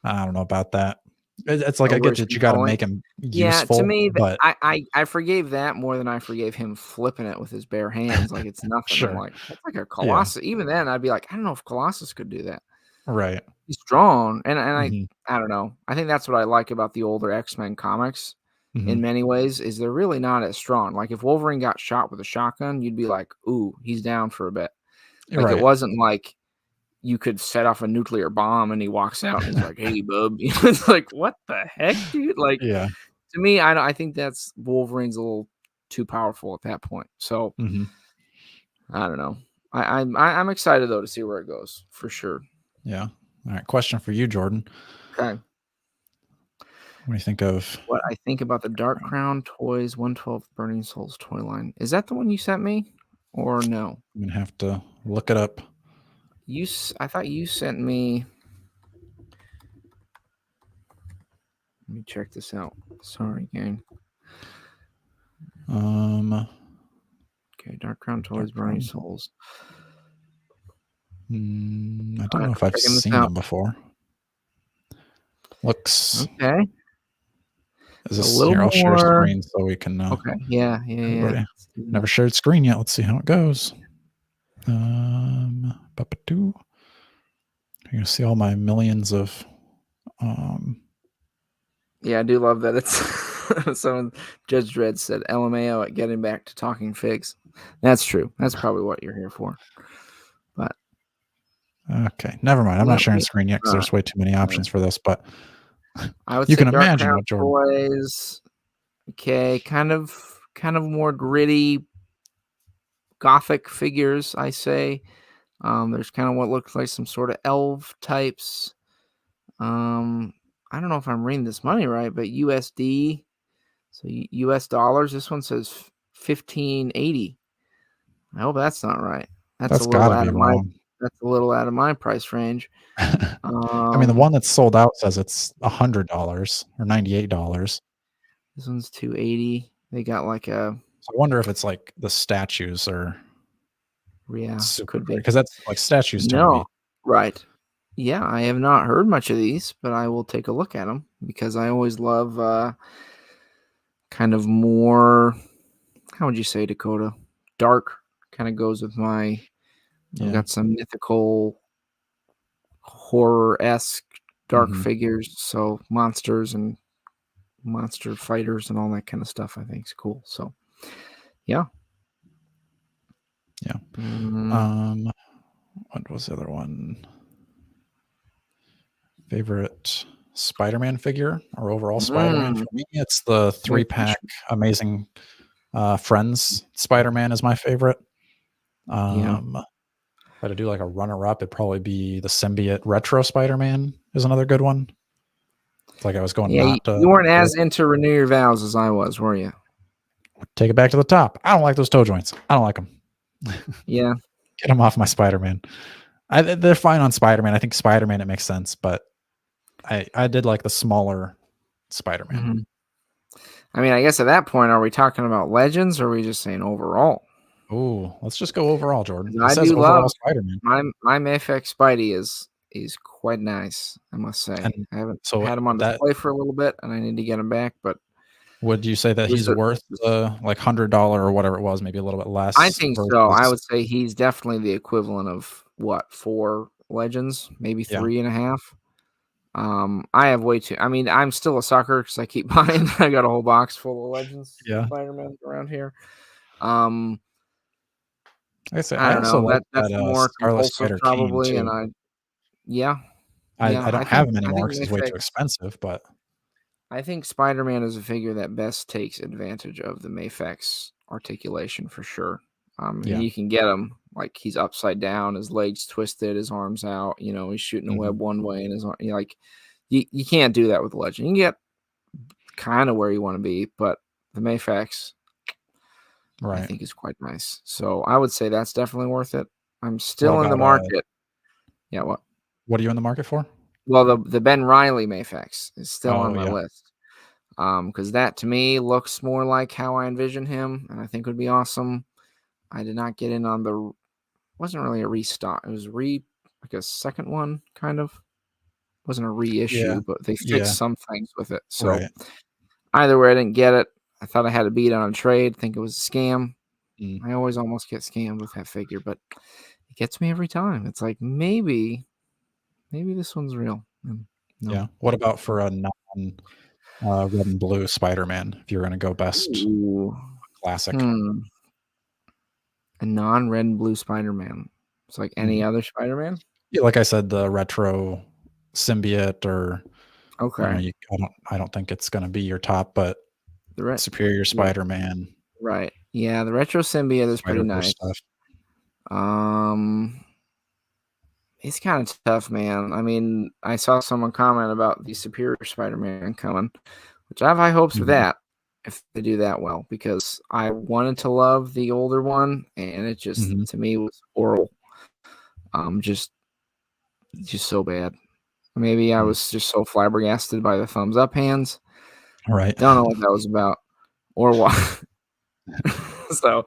I don't know about that. It's like I get that you got to make him useful. Yeah, to me, but I forgave that more than I forgave him flipping it with his bare hands like it's nothing. I'm like, that's like a Colossus. Even then, I'd be like, I don't know if Colossus could do that. Right. He's strong, and I don't know. I think that's what I like about the older X-Men comics. In many ways, is they're really not as strong. Like if Wolverine got shot with a shotgun, you'd be like, ooh, he's down for a bit. Like it wasn't like you could set off a nuclear bomb and he walks out and he's like, hey, bub. It's like, what the heck, dude? Like, to me, I think that's Wolverine's a little too powerful at that point. So I don't know. I'm excited though to see where it goes for sure. Yeah. All right. Question for you, Jordan. Okay. What do you think of what I think about the Dark Crown Toys 112 Burning Souls toy line? Is that the one you sent me or no? I'm gonna have to look it up. I thought you sent me. Let me check this out. Sorry, gang. Okay, Dark Crown Toys Burning Souls. I don't know if I've seen them before. Looks okay. Is this here? I'll share screen so we can. Okay. Yeah. Never shared screen yet. Let's see how it goes. You're gonna see all my millions of. Yeah, I do love that it's. Someone, Judge Dredd said LMAO at getting back to talking figs. That's true. That's probably what you're here for. But okay, never mind. I'm not sharing screen yet because there's way too many options for this. But I would you say can Dark imagine Crown what Jordan. Toys. Okay, kind of more gritty, gothic figures. I say. There's kind of what looks like some sort of elf types. I don't know if I'm reading this money right, but USD, so US dollars. This one says 1580. I hope that's not right. That's a little out of my. That's a little out of my price range. I mean, the one that's sold out says it's $100 or $98. This one's 280. They got like a. So I wonder if it's like the statues or. Yeah, could be because that's like statues. No, right. Yeah, I have not heard much of these, but I will take a look at them because I always love kind of more, how would you say, Dakota? Dark kind of goes with my, I've got some mythical, horror-esque dark figures, so monsters and monster fighters and all that kind of stuff I think is cool. So, yeah. Yeah. What was the other one? Favorite Spider-Man figure or overall Spider-Man? For me, it's the 3-pack Amazing Friends Spider-Man is my favorite. But to do like a runner-up, it'd probably be the Symbiote Retro Spider-Man is another good one. It's like I was going you weren't as into Renew Your Vows as I was, were you? Take it back to the top. I don't like those toe joints. I don't like them. Yeah. Get them off my Spider-Man. They're fine on Spider-Man. I think Spider-Man, it makes sense, but I did like the smaller Spider-Man. Mm-hmm. I mean, I guess at that point, are we talking about Legends or are we just saying overall? Oh, let's just go overall, Jordan. I do love Spider-Man. My Mayfix Spidey is quite nice, I must say. And I haven't had him on display for a little bit, and I need to get him back. But would you say that he's worth like $100 or whatever it was, maybe a little bit less? I think so. I would say he's definitely the equivalent of what, 4 Legends, maybe 3.5. I have way too. I mean, I'm still a sucker because I keep buying. I got a whole box full of Legends Spider-Man around here. I don't know. That's more compulsive, probably, and I don't have him anymore because he's way too expensive. But I think Spider-Man is a figure that best takes advantage of the Mayfix articulation for sure. And you can get him like he's upside down, his legs twisted, his arms out. He's shooting a web one way, and his arm, you can't do that with Legend. You can get kind of where you want to be, but the Mayfix, I think, is quite nice. So I would say that's definitely worth it. I'm still in the market. What? What are you in the market for? Well, the Ben Reilly Mayfix is still on my list. Because that to me looks more like how I envision him, and I think would be awesome. I did not get in on wasn't really a restock. It was like a second one, kind of. Wasn't a reissue, but they fixed some things with it. So either way, I didn't get it. I thought I had to beat on a trade. Think it was a scam. I always almost get scammed with that figure, but it gets me every time. It's like maybe this one's real. No. Yeah. What about for a non red and blue Spider-Man? If you're going to go best classic, a non-red and blue Spider-Man. It's like any other Spider-Man. Yeah, like I said, the retro Symbiote or I don't think it's going to be your top, but the Superior Spider-Man. Right. Yeah, the retro Symbiote is pretty nice. It's kind of tough, man. I mean, I saw someone comment about the Superior Spider-Man coming, which I have high hopes for that if they do that well, because I wanted to love the older one, and it just to me was horrible. Just so bad. Maybe I was just so flabbergasted by the thumbs up hands. Right. Don't know what that was about or why. So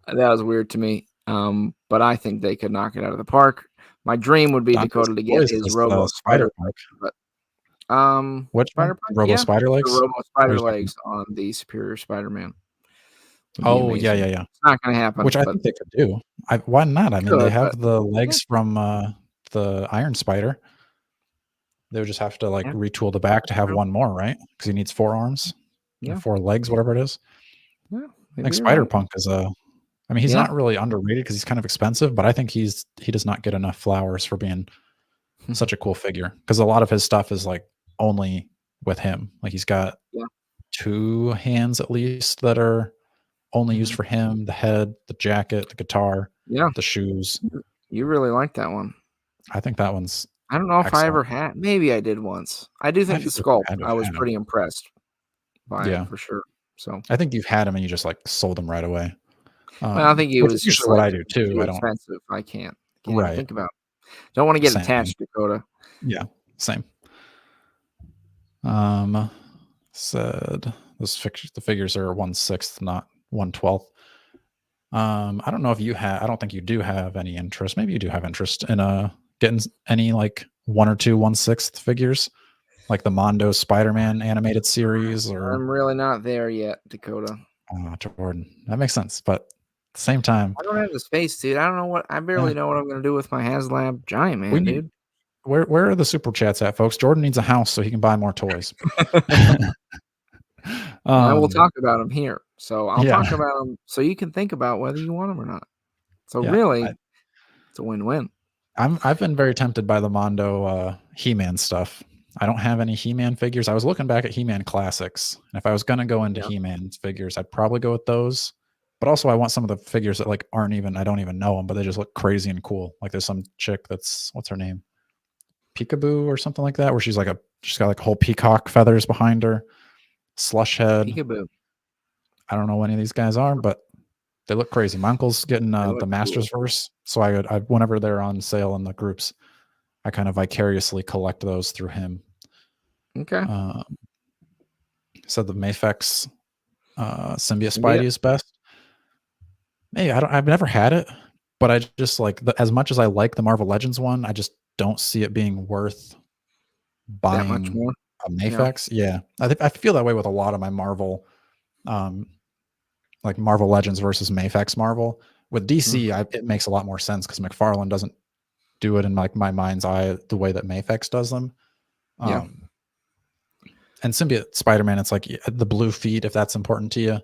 that was weird to me. But I think they could knock it out of the park. My dream would be Dakota to get his Robo Spider Park. But which Spider Robo Spider Legs? The Robo Spider Legs on the Superior Spider-Man. Oh yeah. It's not going to happen. Which I think they could do. Why not? I mean, they have the legs from the Iron Spider. They would just have to retool the back to have one more, right? Because he needs 4 arms, 4 legs, whatever it is. Yeah, I think Spider Punk is I mean, he's not really underrated because he's kind of expensive, but I think he does not get enough flowers for being such a cool figure. Because a lot of his stuff is like only with him. Like he's got 2 hands at least that are only used for him: the head, the jacket, the guitar, the shoes. You really like that one. I think that one's. I don't know if I ever had. Maybe I did once. I do think the sculpt. I was pretty impressed by it for sure. So I think you've had him and you just sold him right away. Well, I think it was usually what I do too. I don't. Expensive. I can't even think about it. Don't want to get attached, Dakota. Yeah, same. Said the figures are 1/6, not 1/12. I don't know if you have. I don't think you do have any interest. Maybe you do have interest in getting any 1 or 2 1/6 figures, like the Mondo Spider-Man animated series. Or I'm really not there yet, Dakota. Jordan, that makes sense, but at the same time, I don't have the space, dude. I don't know what. I barely know what I'm going to do with my Haslab Giant Man, dude. Where are the super chats at, folks? Jordan needs a house so he can buy more toys. I will talk about them here. So I'll talk about them so you can think about whether you want them or not. So really, it's a win-win. I've been very tempted by the Mondo He-Man stuff. I don't have any He-Man figures. I was looking back at He-Man classics. And if I was gonna go into He-Man figures, I'd probably go with those. But also I want some of the figures that like aren't even, I don't even know them, but they just look crazy and cool. Like there's some chick that's, what's her name? Peekaboo or something like that, where she's got like whole peacock feathers behind her. Slush head. Peekaboo. I don't know what any of these guys are, but they look crazy. My uncle's getting the Masters verse, so I whenever they're on sale in the groups, I kind of vicariously collect those through him. Okay. So the Mafex Symbiote Spidey is best. Hey, I've never had it, but I just like as much as I like the Marvel Legends one, I just don't see it being worth buying that much more. A Mafex. Yeah. I feel that way with a lot of my Marvel, like Marvel Legends versus Mafex Marvel. With DC, it makes a lot more sense because McFarlane doesn't do it in like my mind's eye the way that Mafex does them. And Symbiote Spider-Man, it's like the blue feet, if that's important to you.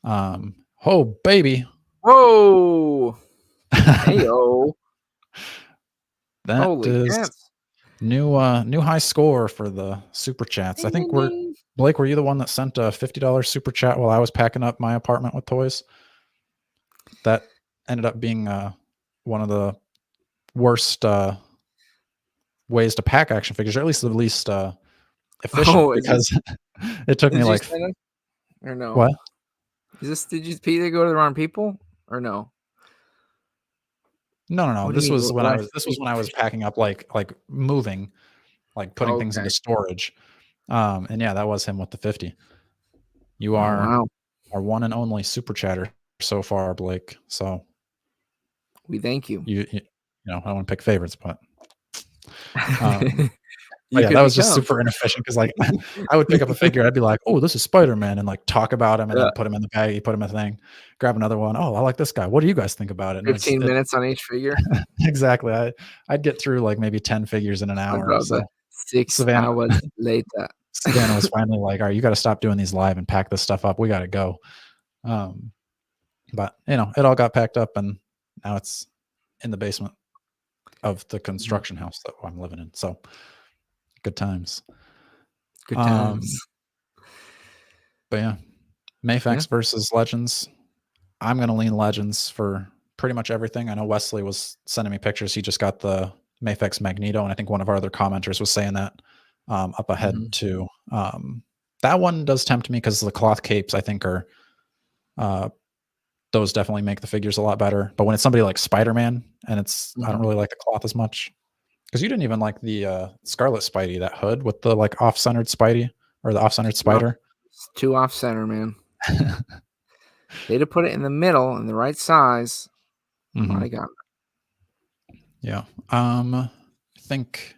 Oh baby. Whoa. Heyo. That is new high score for the super chats. I think Blake, were you the one that sent a $50 super chat while I was packing up my apartment with toys? That ended up being one of the worst ways to pack action figures, or at least the least efficient, because it took me like or no. What? Did you Peter go to the wrong people or no? No. This was when I was packing up like moving, like putting things into storage. And yeah, that was him with the 50. You are our one and only super chatter so far, Blake. So we thank you. You know, I don't want to pick favorites, but yeah, that was just super inefficient because like I would pick up a figure, I'd be like, oh, this is Spider-Man, and like talk about him and then put him in the bag, put him in a thing, grab another one. Oh, I like this guy. What do you guys think about it? And 15 minutes on each figure. Exactly. I'd get through like maybe 10 figures in an hour. So 6 hours later. Savannah was finally like, all right, you got to stop doing these live and pack this stuff up. We got to go. But you know, it all got packed up and now it's in the basement of the construction house that I'm living in. So good times. Good times. But yeah, Mafex versus Legends. I'm going to lean Legends for pretty much everything. I know Wesley was sending me pictures. He just got the Mafex Magneto, and I think one of our other commenters was saying that up ahead too. That one does tempt me because the cloth capes, I think, are those definitely make the figures a lot better. But when it's somebody like Spider-Man, and I don't really like the cloth as much. Because you didn't even like the Scarlet Spidey, that hood with the like off-centered Spidey or the off-centered spider. No, it's too off-center, man. They'd have put it in the middle in the right size. My God. Yeah. I think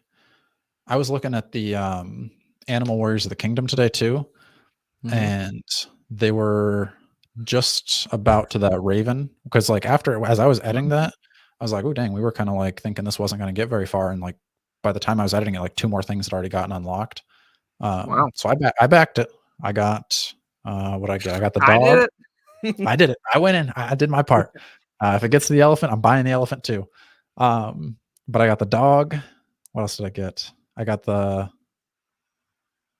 I was looking at the Animal Warriors of the Kingdom today too, and they were just about to that Raven, because like as I was editing that, I was like, oh dang, we were kind of like thinking this wasn't going to get very far, and like by the time I was editing it, like 2 more things had already gotten unlocked. Wow. So I backed it. I got what I get. I got the dog. I did it. I went in. I did my part. If it gets to the elephant, I'm buying the elephant too. But I got the dog. What else did I get? I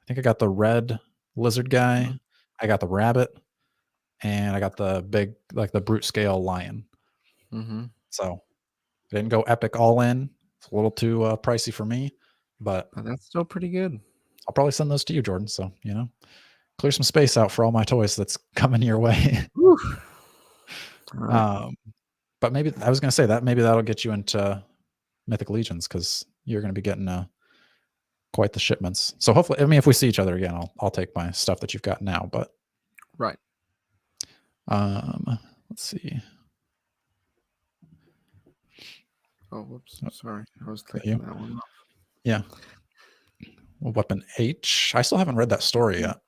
think I got the red lizard guy. I got the rabbit, and I got the big, like the brute scale lion. So I didn't go epic all in. It's a little too pricey for me, but that's still pretty good. I'll probably send those to you, Jordan. So, you know, clear some space out for all my toys that's coming your way. But maybe I was going to say that maybe that'll get you into Mythic Legions, because you're going to be getting quite the shipments. So hopefully, I mean, if we see each other again, I'll take my stuff that you've got now. But let's see. Oh, whoops! Sorry, I was clicking that one off. Yeah. Well, Weapon H. I still haven't read that story yet.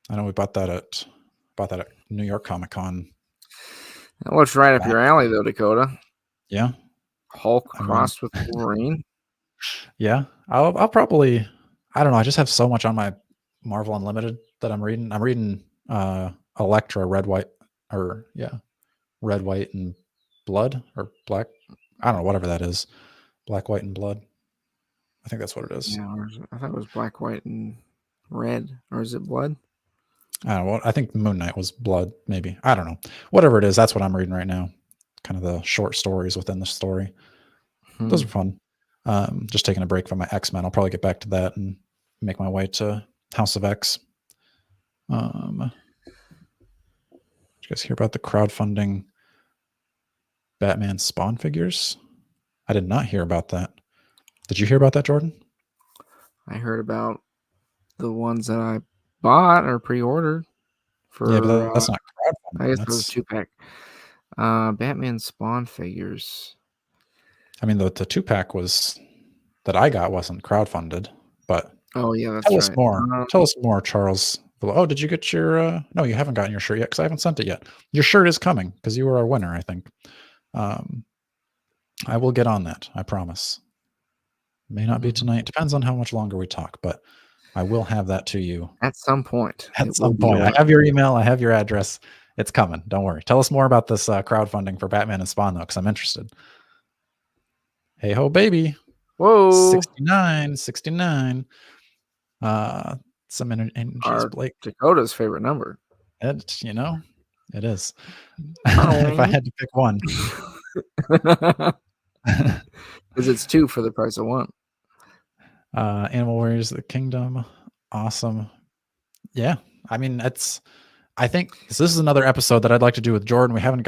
I know we bought that at New York Comic Con. That looks right up your alley, though, Dakota. Yeah. Hulk crossed with Wolverine. Yeah, I'll probably, I don't know. I just have so much on my Marvel Unlimited that I'm reading. I'm reading Elektra Red, White, and blood or black. I don't know, whatever that is. Black, white, and blood. I think that's what it is. Yeah, I thought it was black, white, and red. Or is it blood? I don't know. I think Moon Knight was blood, maybe. I don't know. Whatever it is, that's what I'm reading right now. Kind of the short stories within the story. Those are fun. Just taking a break from my X-Men. I'll probably get back to that and make my way to House of X. Did you guys hear about the crowdfunding Batman Spawn figures? I did not hear about that. Did you hear about that, Jordan? I heard about the ones that I bought or pre-ordered for. Yeah, but that's not crowdfunding. I guess it was a 2-pack. Batman Spawn figures. I mean, the 2-pack was that I got wasn't crowdfunded, but oh yeah, that's tell right. us more. Tell us more, Charles. Oh, did you get your? No, you haven't gotten your shirt yet because I haven't sent it yet. Your shirt is coming because you were our winner, I think. I will get on that. I promise. May not be tonight. Depends on how much longer we talk, but I will have that to you at some point. At some point, I have your email. I have your address. It's coming. Don't worry. Tell us more about this crowdfunding for Batman and Spawn, though, because I'm interested. Hey ho, baby. Whoa. 69. Some energies, Blake. Dakota's favorite number. It is. If I had to pick one. Because it's 2 for the price of 1. Animal Warriors of the Kingdom. Awesome. Yeah. I mean, I think this is another episode that I'd like to do with Jordan. I don't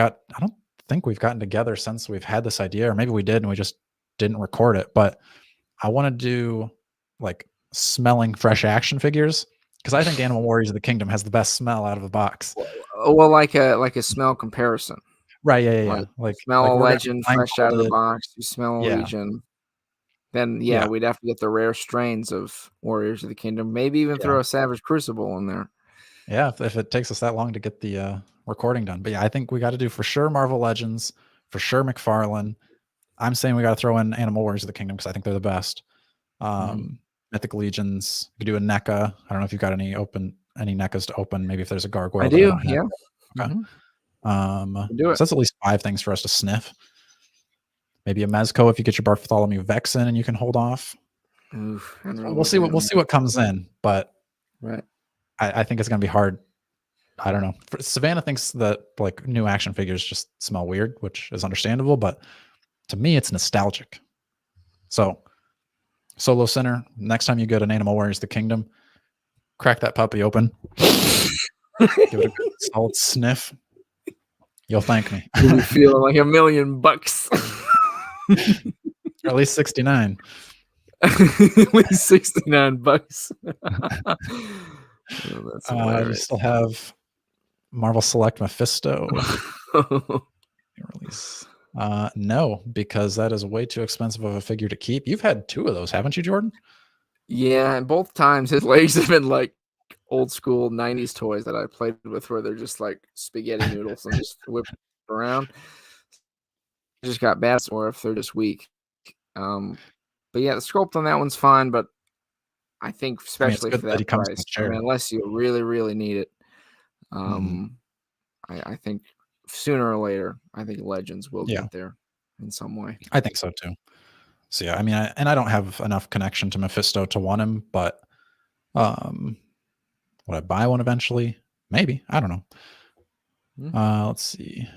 think we've gotten together since we've had this idea, or maybe we did and we just didn't record it. But I want to do like smelling fresh action figures because I think Animal Warriors of the Kingdom has the best smell out of the box. Well, like a smell comparison. Right. Yeah. Like smell a legend fresh out of the box. You smell a Legion. Then we'd have to get the rare strains of Warriors of the Kingdom. Maybe even throw a Savage Crucible in there. Yeah, if it takes us that long to get the recording done. But yeah, I think we got to do for sure Marvel Legends, for sure McFarlane. I'm saying we got to throw in Animal Warriors of the Kingdom because I think they're the best. Mythic Legions. You could do a NECA. I don't know if you've got any NECAs to open. Maybe if there's a Gargoyle. I do. Yeah. Okay. So that's at least 5 things for us to sniff. Maybe a Mezco if you get your Bartholomew Vex in and you can hold off. Oof, we'll see what comes in, but I think it's gonna be hard. I don't know. Savannah thinks that like new action figures just smell weird, which is understandable, but to me it's nostalgic. So Solo Center, next time you get an Animal Warriors of the Kingdom, crack that puppy open. Give it a good solid sniff. You'll thank me. You'll be feeling like $1 million. Or at least 69. At least $69. You still have Marvel Select Mephisto. Release. No, because that is way too expensive of a figure to keep. You've had 2 of those, haven't you, Jordan? Yeah, and both times his legs have been like old school 90s toys that I played with where they're just like spaghetti noodles and just whip around. I just got bad or if they're just weak. But yeah, the sculpt on that one's fine, but I think especially for that price, unless you really, really need it, I think sooner or later, I think Legends will get there in some way. I think so too. So yeah, I mean, I don't have enough connection to Mephisto to want him, but would I buy one eventually? Maybe. I don't know. Let's see.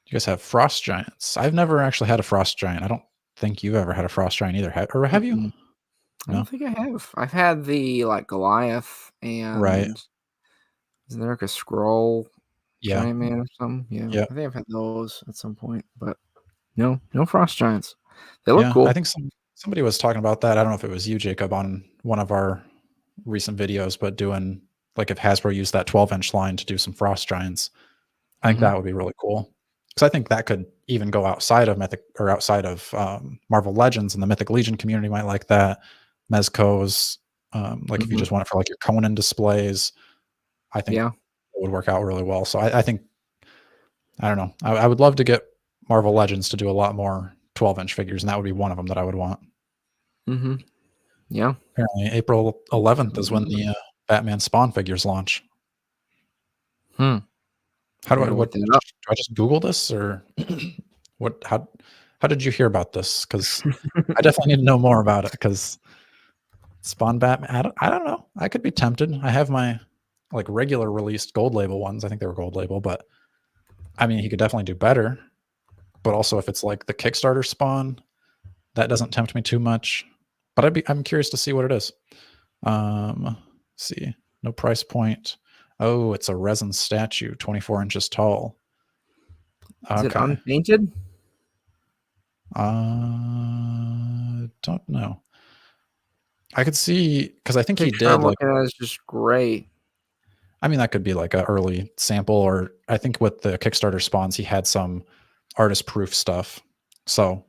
You guys have Frost Giants. I've never actually had a Frost Giant. I don't think you've ever had a Frost Giant either. Or have you? No? I don't think I have. I've had the like Goliath and isn't there like a Scroll Giant Man or something? Yeah. I think I've had those at some point, but no Frost Giants. They look cool. I think somebody was talking about that. I don't know if it was you, Jacob, on one of our recent videos, but doing like if Hasbro used that 12-inch line to do some Frost Giants, I think that would be really cool. Because I think that could even go outside of Marvel Legends, and the Mythic Legion community might like that. Mezco's, like if you just want it for like your Conan displays, I think it would work out really well. So I think, I don't know. I would love to get Marvel Legends to do a lot more 12-inch figures, and that would be one of them that I would want. Yeah. Apparently April 11th is when the Batman Spawn figures launch. How do I just Google this, or what? How did you hear about this? Because I definitely need to know more about it. Because Spawn Batman, I don't know. I could be tempted. I have my like regular released gold label ones. I think they were gold label, but I mean, he could definitely do better. But also, if it's like the Kickstarter Spawn, that doesn't tempt me too much. But I'm curious to see what it is. See, no price point. Oh, it's a resin statue, 24 inches tall. Okay. Is it unpainted? Don't know. I could see, because I think he did like it's just gray. I mean, that could be like an early sample, or I think with the Kickstarter spawns, he had some artist proof stuff. So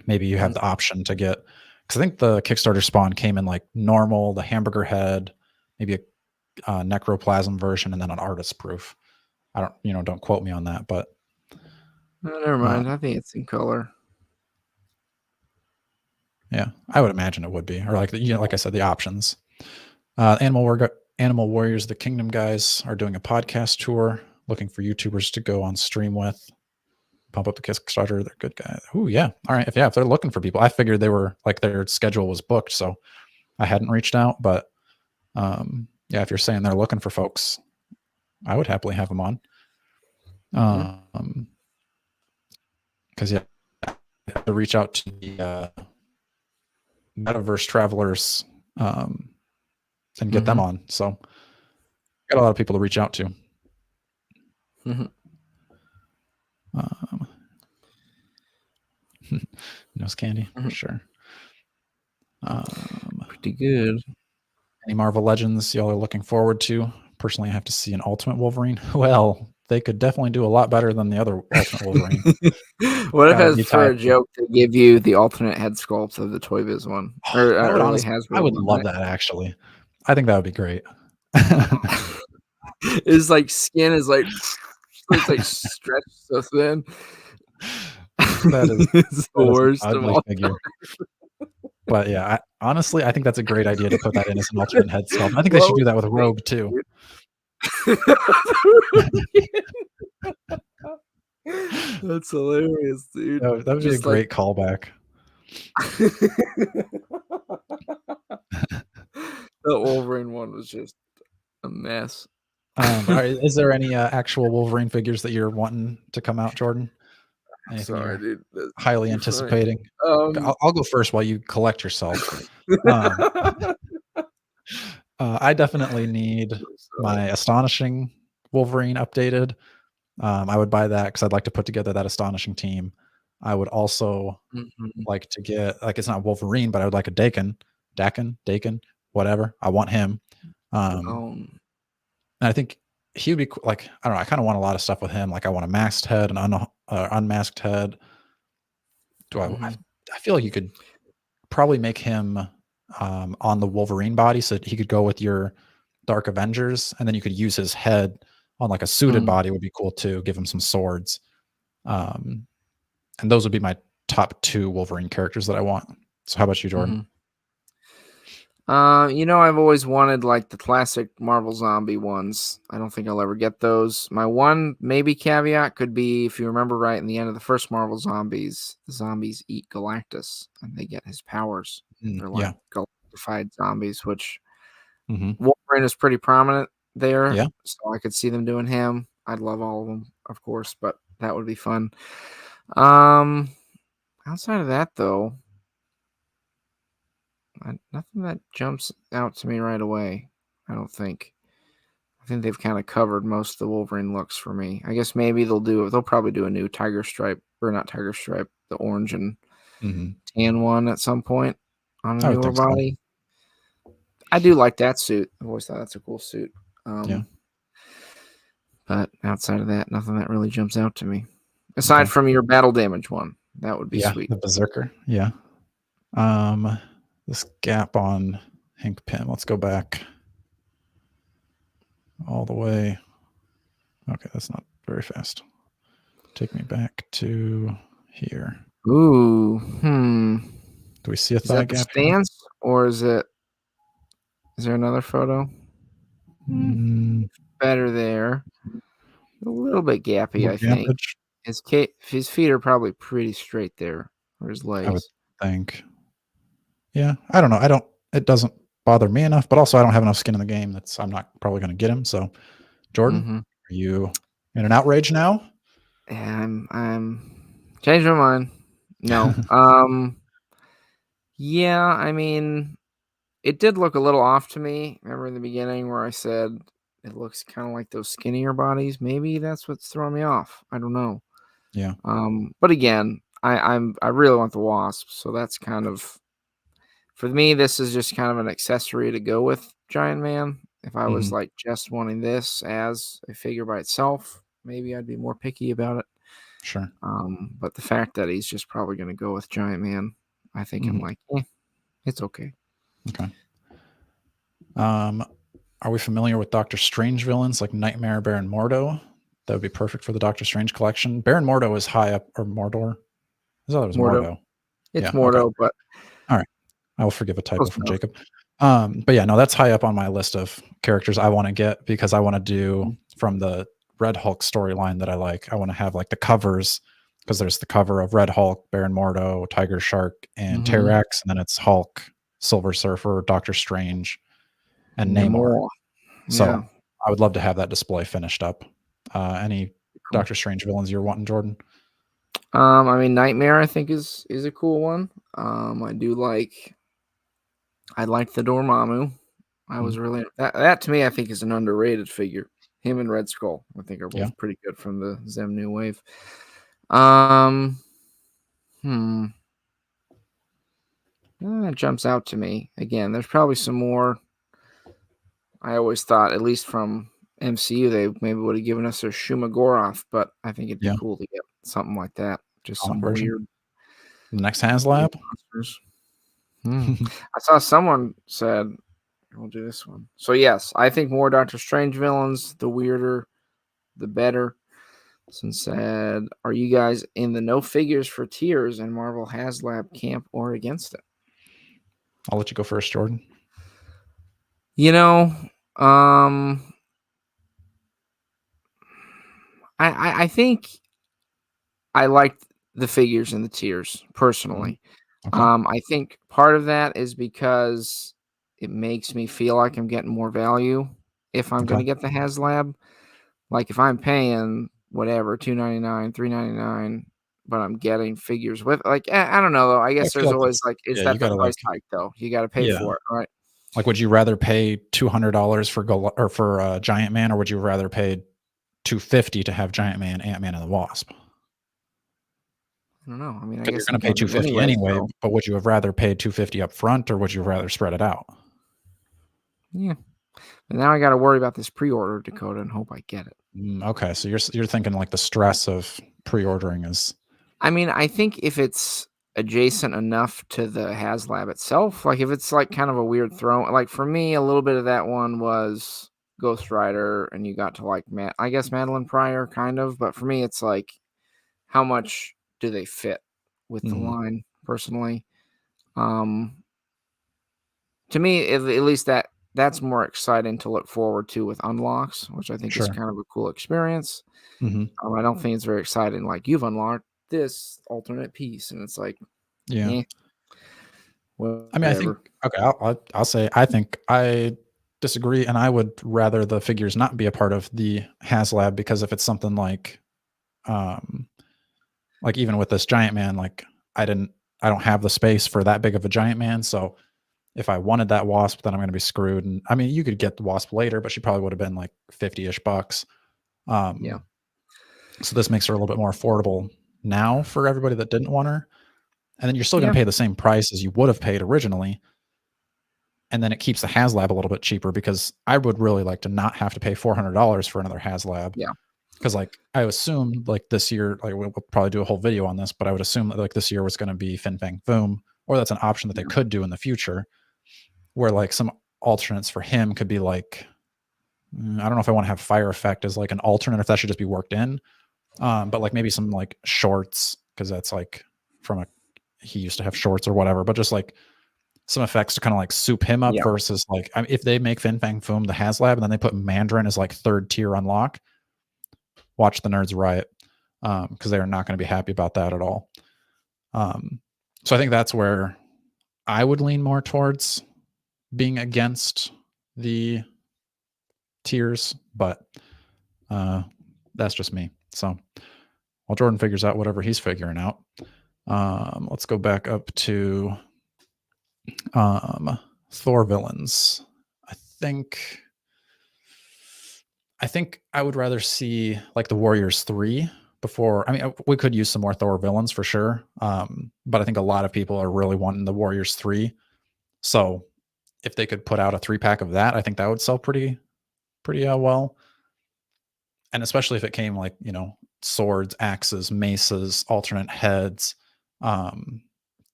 maybe you have the option to get, because I think the Kickstarter spawn came in like normal, the hamburger head, maybe a necroplasm version, and then an artist proof. I don't quote me on that, but never mind. I think it's in color. Yeah, I would imagine it would be, or like like I said, the options. Animal Warriors, the Kingdom guys are doing a podcast tour, looking for YouTubers to go on stream with. Pump up the Kickstarter. They're good guys. Oh yeah, all right. If they're looking for people, I figured they were like their schedule was booked, so I hadn't reached out. But yeah, if you're saying they're looking for folks, I would happily have them on. Because yeah, to reach out to the Metaverse Travelers and get them on. So got a lot of people to reach out to. Nose candy for sure. Pretty good. Any Marvel Legends y'all are looking forward to? Personally, I have to see an Ultimate Wolverine. Well, they could definitely do a lot better than the other Ultimate Wolverine. What if, as for a joke, they give you the alternate head sculpt of the Toy Biz one? Or I would love that, actually. I think that would be great. His like skin is like it's like stretched so thin. That is the worst of all figure. But yeah, honestly, I think that's a great idea to put that in as an alternate head sculpt. I think they should do that with Rogue too. That's hilarious, dude. That would be a great callback. The Wolverine one was just a mess. Is there any actual Wolverine figures that you're wanting to come out, Jordan? Anything sorry, dude. Highly anticipating? I'll go first while you collect yourself. I definitely need my Astonishing Wolverine updated. I would buy that because I'd like to put together that Astonishing team. I would also like to get, like, it's not Wolverine, but I would like a Daken, whatever. I want him. And I think he would be like, I don't know. I kind of want a lot of stuff with him. Like, I want a masked head, an unmasked head. I feel like you could probably make him on the Wolverine body, so that he could go with your Dark Avengers, and then you could use his head on like a suited body would be cool too. Give him some swords. And those would be my top 2 Wolverine characters that I want. So how about you, Jordan? I've always wanted like the classic Marvel Zombie ones. I don't think I'll ever get those. My one maybe caveat could be, if you remember right, in the end of the first Marvel Zombies, the zombies eat Galactus and they get his powers. They're like galactified zombies, which Wolverine is pretty prominent there. Yeah. So I could see them doing him. I'd love all of them, of course, but that would be fun. Outside of that, though, nothing that jumps out to me right away. I don't think. I think they've kind of covered most of the Wolverine looks for me. I guess maybe they'll probably do a new Tiger Stripe, or not Tiger Stripe, the orange and tan one at some point on a newer body. So. I do like that suit. I've always thought that's a cool suit. But outside of that, nothing that really jumps out to me. Aside from your battle damage one. That would be sweet. The Berserker. Yeah. This gap on Hank Pym. Let's go back all the way. Okay, that's not very fast. Take me back to here. Ooh. Do we see a thigh gap? Stance, or is there another photo? Better there. A little bit gappy, I think. Gappage? His feet are probably pretty straight there, or his I would legs. think. Yeah, I don't know. It doesn't bother me enough, but also I don't have enough skin in the game I'm not probably going to get him. So, Jordan, are you in an outrage now? Yeah, I'm changed my mind. No. Yeah, I mean, it did look a little off to me. Remember in the beginning where I said it looks kind of like those skinnier bodies? Maybe that's what's throwing me off. I don't know. Yeah. But again, I really want the wasp, so that's kind of, for me, this is just kind of an accessory to go with Giant Man. If I was like just wanting this as a figure by itself, maybe I'd be more picky about it. Sure. But the fact that he's just probably going to go with Giant Man, I think I'm like, it's okay. Okay. Are we familiar with Doctor Strange villains like Nightmare, Baron Mordo? That would be perfect for the Doctor Strange collection. Baron Mordo is high up, or Mordor? I thought it was Mordo. It's Yeah, Mordo, okay. but all right. I will forgive a typo from Jacob. But yeah, no, that's high up on my list of characters I want to get because I want to do from the Red Hulk storyline that I like. I want to have like the covers because there's the cover of Red Hulk, Baron Mordo, Tiger Shark, and Terrax, and then it's Hulk, Silver Surfer, Doctor Strange, and Namor. So I would love to have that display finished up. Any Doctor Strange villains you're wanting, Jordan? I mean, Nightmare I think is a cool one. I like the Dormammu. I was really that to me I think is an underrated figure. Him and Red Skull I think are both pretty good from the Zem New Wave. That jumps out to me. Again, there's probably some more. I always thought, at least from MCU, they maybe would have given us a Shumagoroth, but I think it'd be cool to get something like that. Just some weird. The next Haslab? I saw someone said, we'll do this one. So, yes, I think more Doctor Strange villains, the weirder, the better. Since said, are you guys in the no figures for tiers in Marvel Haslab camp or against it? I'll let you go first, Jordan. You know, I think I liked the figures in the tiers personally. Okay. I think part of that is because it makes me feel like I'm getting more value if I'm going to get the Haslab. Like if I'm paying whatever $2.99, $3.99, but I'm getting figures with I don't know though. I guess there's always is that the price hike though? You got to pay for it, right? Like, would you rather pay $200 for Giant Man, or would you rather pay $250 to have Giant Man, Ant-Man, and the Wasp? I don't know. I mean, I guess you're going to pay $250 anyway. So. But would you have rather paid $250 up front, or would you rather spread it out? Yeah. And now I got to worry about this pre-order, Dakota, and hope I get it. Okay, so you're thinking like the stress of pre-ordering is. I mean, I think if it's adjacent enough to the Haslab itself, like if it's like kind of a weird throw, like for me, a little bit of that one was Ghost Rider, and you got to like I guess Madeline Pryor, kind of, but for me, it's like how much do they fit with the line personally? To me, at least that's more exciting to look forward to with unlocks, which I think is kind of a cool experience. I don't think it's very exciting. Like you've unlocked this alternate piece, and it's like, well, I mean, I think I'll say I think I disagree, and I would rather the figures not be a part of the Haslab, because if it's something like even with this Giant Man, like I don't have the space for that big of a Giant Man, so if I wanted that Wasp, then I'm going to be screwed. And I mean, you could get the Wasp later, but she probably would have been like 50-ish bucks. So this makes her a little bit more affordable now for everybody that didn't want her. And then you're still going to pay the same price as you would have paid originally. And then it keeps the Haslab a little bit cheaper, because I would really like to not have to pay $400 for another Haslab. Yeah. Because like I assume like this year, like we'll probably do a whole video on this, but I would assume that like this year was going to be Fin Fang Foom, or that's an option that they could do in the future, where like some alternates for him could be like, I don't know if I want to have Fire Effect as like an alternate, if that should just be worked in. But like maybe some like shorts, because that's like he used to have shorts or whatever, but just like some effects to kind of like soup him up versus like, if they make Fin Fang Foom the Haslab and then they put Mandarin as like third tier unlock, watch the nerds riot, because they are not going to be happy about that at all. So I think that's where I would lean more towards being against the tiers, but that's just me. So while Jordan figures out whatever he's figuring out, let's go back up to Thor villains. I think I would rather see like the Warriors 3 before. I mean, we could use some more Thor villains for sure, but I think a lot of people are really wanting the Warriors 3. So if they could put out a 3-pack of that, I think that would sell pretty well. And especially if it came like, swords, axes, maces, alternate heads,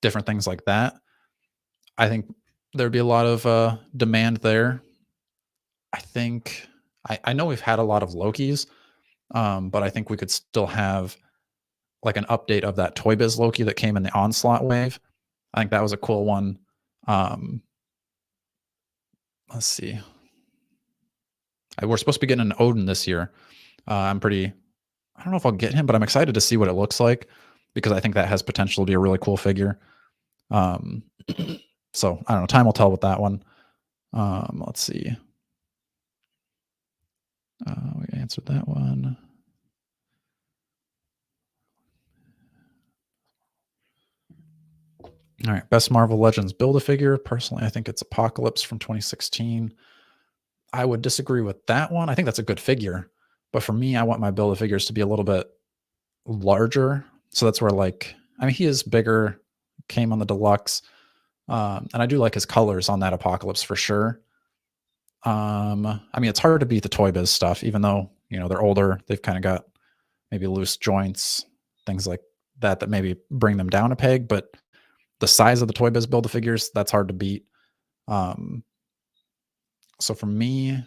different things like that. I think there'd be a lot of demand there. I think I know we've had a lot of Lokis, but I think we could still have like an update of that Toy Biz Loki that came in the Onslaught wave. I think that was a cool one. Let's see. We're supposed to be getting an Odin this year. I don't know if I'll get him, but I'm excited to see what it looks like because I think that has potential to be a really cool figure. So I don't know. Time will tell with that one. Let's see. We answered that one. All right. Best Marvel Legends Build-A-Figure. Personally, I think it's Apocalypse from 2016. I would disagree with that one. I think that's a good figure. But for me, I want my Build-A-Figures to be a little bit larger. So that's where he is bigger, came on the deluxe. And I do like his colors on that Apocalypse for sure. It's hard to beat the Toy Biz stuff, even though, they're older. They've kind of got maybe loose joints, things like that maybe bring them down a peg. But the size of the Toy Biz Build-A-Figures, that's hard to beat. So for me,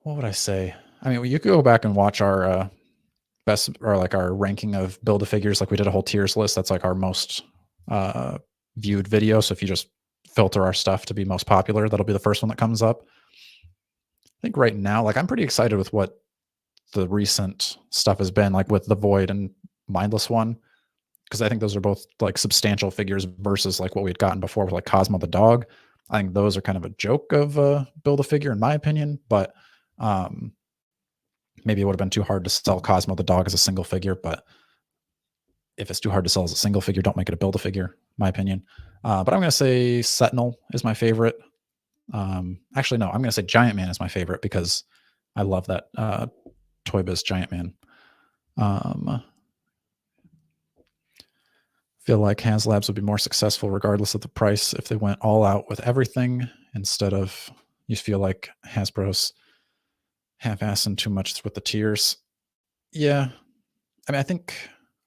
what would I say? You could go back and watch our best or like our ranking of Build-A-Figures. Like we did a whole tiers list. That's like our most viewed video. So if you just filter our stuff to be most popular, that'll be the first one that comes up. I think right now, I'm pretty excited with what the recent stuff has been, like with the Void and Mindless one, because I think those are both like substantial figures versus like what we had gotten before with like Cosmo the dog. I think those are kind of a joke of Build-A-Figure in my opinion, but maybe it would have been too hard to sell Cosmo the dog as a single figure. But if it's too hard to sell as a single figure, don't make it a Build-A-Figure, my opinion. But I'm going to say Sentinel is my favorite. Actually, no, I'm going to say Giant Man is my favorite because I love that Toy Biz Giant Man. Feel like Haslabs would be more successful regardless of the price if they went all out with everything instead of, you feel like Hasbro's half-assing too much with the tiers. Yeah. I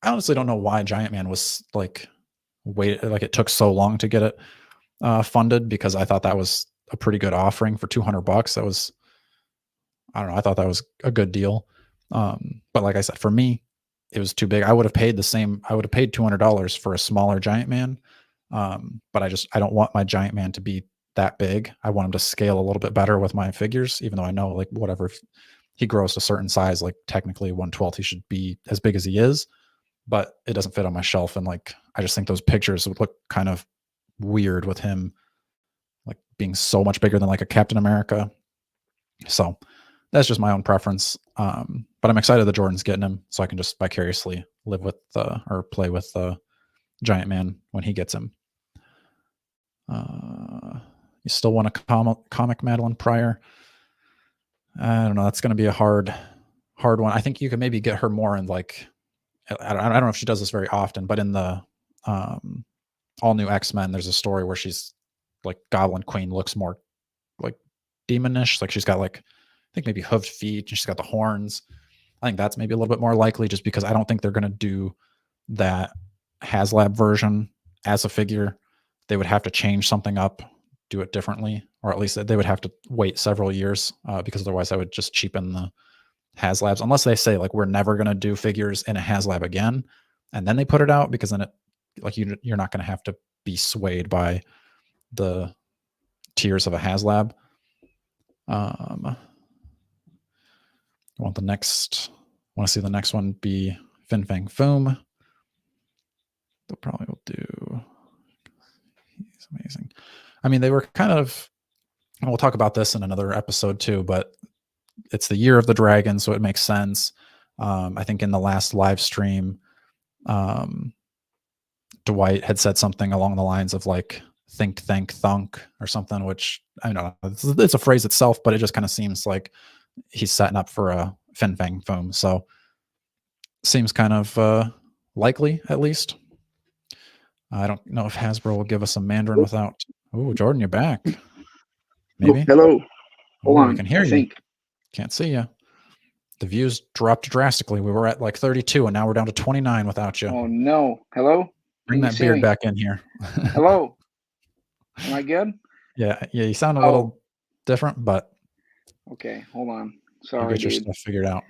honestly don't know why Giant Man was it took so long to get it funded, because I thought that was a pretty good offering for $200. That was, I don't know, I thought that was a good deal. But like I said, for me, it was too big. I would have paid $200 for a smaller Giant Man. But I don't want my Giant Man to be that big. I want him to scale a little bit better with my figures, even though I know whatever, if he grows to a certain size, technically 1/12, he should be as big as he is, but it doesn't fit on my shelf. And I just think those pictures would look kind of weird with him being so much bigger than a Captain America. So that's just my own preference. But I'm excited that Jordan's getting him, so I can just vicariously live with or play with Giant Man when he gets him. You still want a comic Madeline Pryor? I don't know. That's going to be a hard one. I think you could maybe get her more in I don't know if she does this very often, but in the all new X-Men, there's a story where she's Goblin Queen looks more demonish. She's got I think maybe hooved feet, and she's got the horns. I think that's maybe a little bit more likely, just because I don't think they're going to do that Haslab version as a figure. They would have to change something up, do it differently, or at least they would have to wait several years because otherwise I would just cheapen the Haslabs, unless they say we're never going to do figures in a Haslab again, and then they put it out, because then it you're not going to have to be swayed by the tiers of a Haslab. Want to see the next one be Fin Fang Foom. They'll probably will do. He's amazing. I mean, they were kind of. We'll talk about this in another episode too, but it's the year of the dragon, so it makes sense. I think in the last live stream, Dwight had said something along the lines of like "think, thank, thunk" or something, which I don't know. It's a phrase itself, but it just kind of seems like he's setting up for a Fin Fang Foom. So seems kind of likely, at least. I don't know if Hasbro will give us a Mandarin without. Oh, Jordan, you're back. Maybe. Oh, hello. Hold on. We can hear you. Think. Can't see you. The views dropped drastically. We were at like 32, and now we're down to 29 without you. Oh no. Hello. Bring that beard back in here. Hello. Am I good? Yeah. You sound a little different, but okay. Hold on. Sorry, you get your dude. stuff figured out.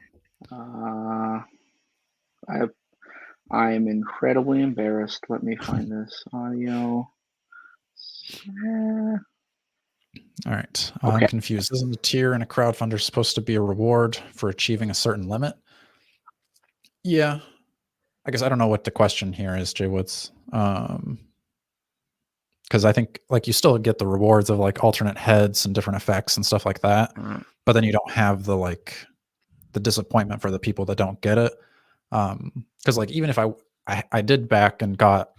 I am incredibly embarrassed. Let me find this audio. All right. I'm confused. Isn't a tier in a crowdfunder supposed to be a reward for achieving a certain limit? Yeah. I guess I don't know what the question here is, Jay Woods. Because I think like you still get the rewards of like alternate heads and different effects and stuff like that, but then you don't have the like the disappointment for the people that don't get it. Because like even if I did back and got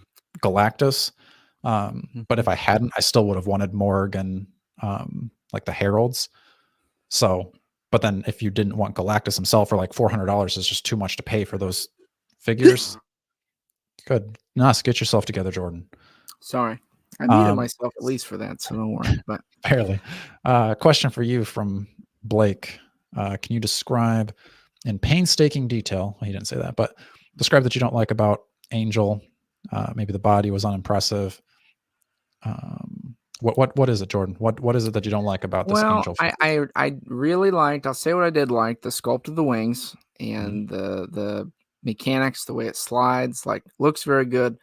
Galactus, but if I hadn't, I still would have wanted Morg and like the Heralds. So, but then if you didn't want Galactus himself for like $400 is just too much to pay for those figures. Good. Nice. Get yourself together, Jordan. Sorry. I muted myself at least for that, so don't worry. But barely. Question for you from Blake. Can you describe in painstaking detail, well, he didn't say that, but describe that you don't like about Angel? Maybe the body was unimpressive. What is it, Jordan? What is it that you don't like about this Angel? I really liked, I'll say what I did like, the sculpt of the wings and the mechanics, the way it slides, like looks very good.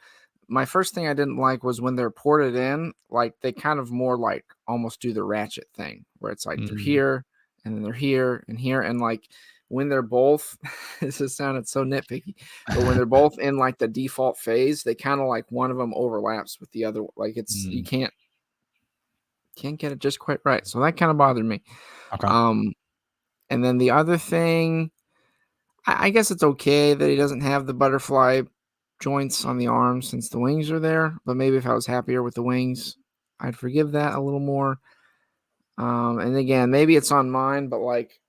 My first thing I didn't like was when they're ported in, like they kind of more like almost do the Ratchet thing where it's like they're here and then they're here and here. And like when they're both, this has sounded so nitpicky, but when they're both in like the default phase, they kind of like one of them overlaps with the other. Like it's, you can't get it just quite right. So that kind of bothered me. Okay. And then the other thing, I guess it's okay that he doesn't have the butterfly joints on the arms since the wings are there, but maybe if I was happier with the wings, I'd forgive that a little more. And again, maybe it's on mine, but like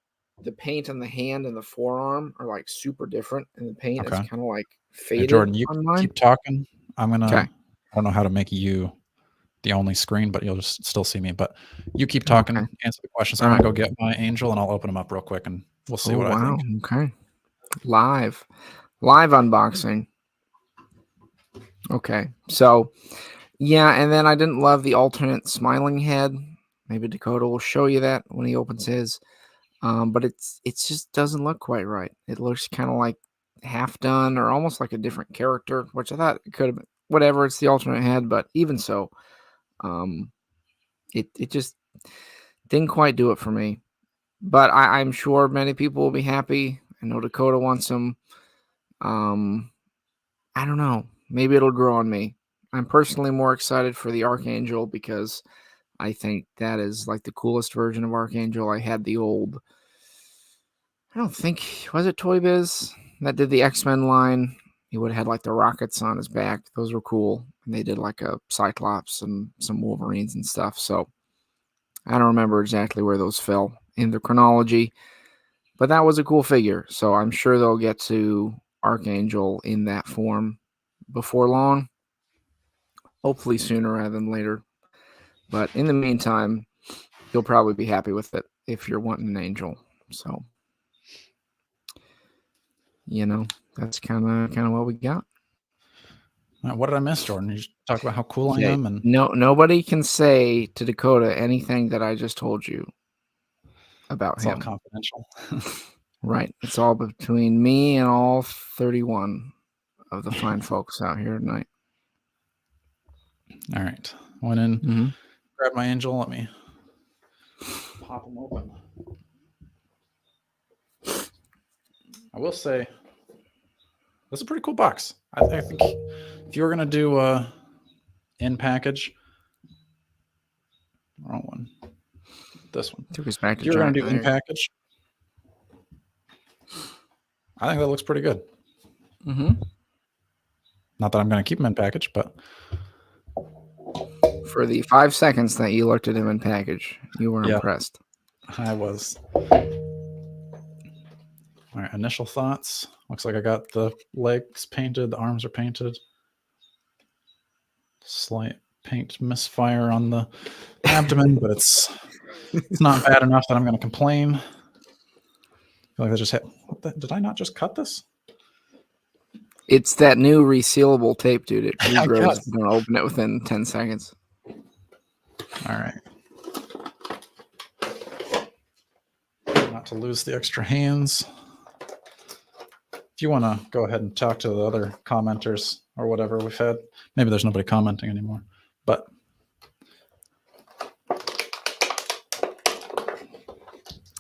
the paint on the hand and the forearm are like super different, and the paint is kind of like faded. Hey, Jordan, you on mine. keep talking. I'm gonna. I don't know how to make you the only screen, but you'll just still see me. But you keep talking, answer the questions. I'm gonna go get my Angel, and I'll open them up real quick, and we'll see what I think. Okay, live unboxing. Okay, so yeah, and then I didn't love the alternate smiling head. Maybe Dakota will show you that when he opens his. But it just doesn't look quite right. It looks kind of like half done or almost like a different character, which I thought it could have been. Whatever, it's the alternate head, but even so, it just didn't quite do it for me. But I'm sure many people will be happy. I know Dakota wants them. I don't know. Maybe it'll grow on me. I'm personally more excited for the Archangel because I think that is like the coolest version of Archangel. I had the old, I don't think, was it Toy Biz that did the X-Men line? He would have had like the rockets on his back. Those were cool. And they did like a Cyclops and some Wolverines and stuff. So I don't remember exactly where those fell in the chronology, but that was a cool figure. So I'm sure they'll get to Archangel in that form before long. Hopefully sooner rather than later. But in the meantime, you'll probably be happy with it if you're wanting an Angel. So, you know, that's kind of what we got. What did I miss, Jordan? You talk about how cool I am, and nobody can say to Dakota anything that I just told you about him. It's all confidential. Right. It's all between me and all 31 of the fine folks out here tonight. All right. Went in, grab my Angel. Let me pop them open. I will say, this is a pretty cool box. I think if you were gonna do in package, wrong one, this one. Took us back to If you're gonna do in package, I think that looks pretty good. Not that I'm gonna keep him in package, but for the 5 seconds that you looked at him in package, you were impressed. I was. All right, initial thoughts. Looks like I got the legs painted, the arms are painted. Slight paint misfire on the abdomen, but it's not bad enough that I'm going to complain. I feel like I just hit. Did I not just cut this? It's that new resealable tape, dude. It regrows if you don't open it within 10 seconds. All right. Not to lose the extra hands. If you want to go ahead and talk to the other commenters or whatever we've had, maybe there's nobody commenting anymore, but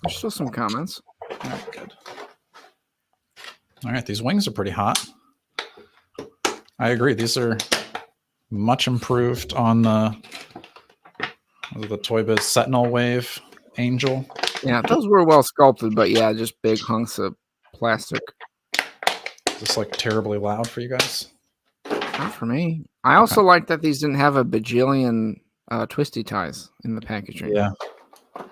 there's still some comments. All right, good. All right, these wings are pretty hot. I agree. These are much improved on the Toy Biz Sentinel Wave Angel. Yeah, those were well sculpted, but yeah, just big hunks of plastic. Is this like terribly loud for you guys? Not for me. I also like that these didn't have a bajillion twisty ties in the packaging. Yeah. I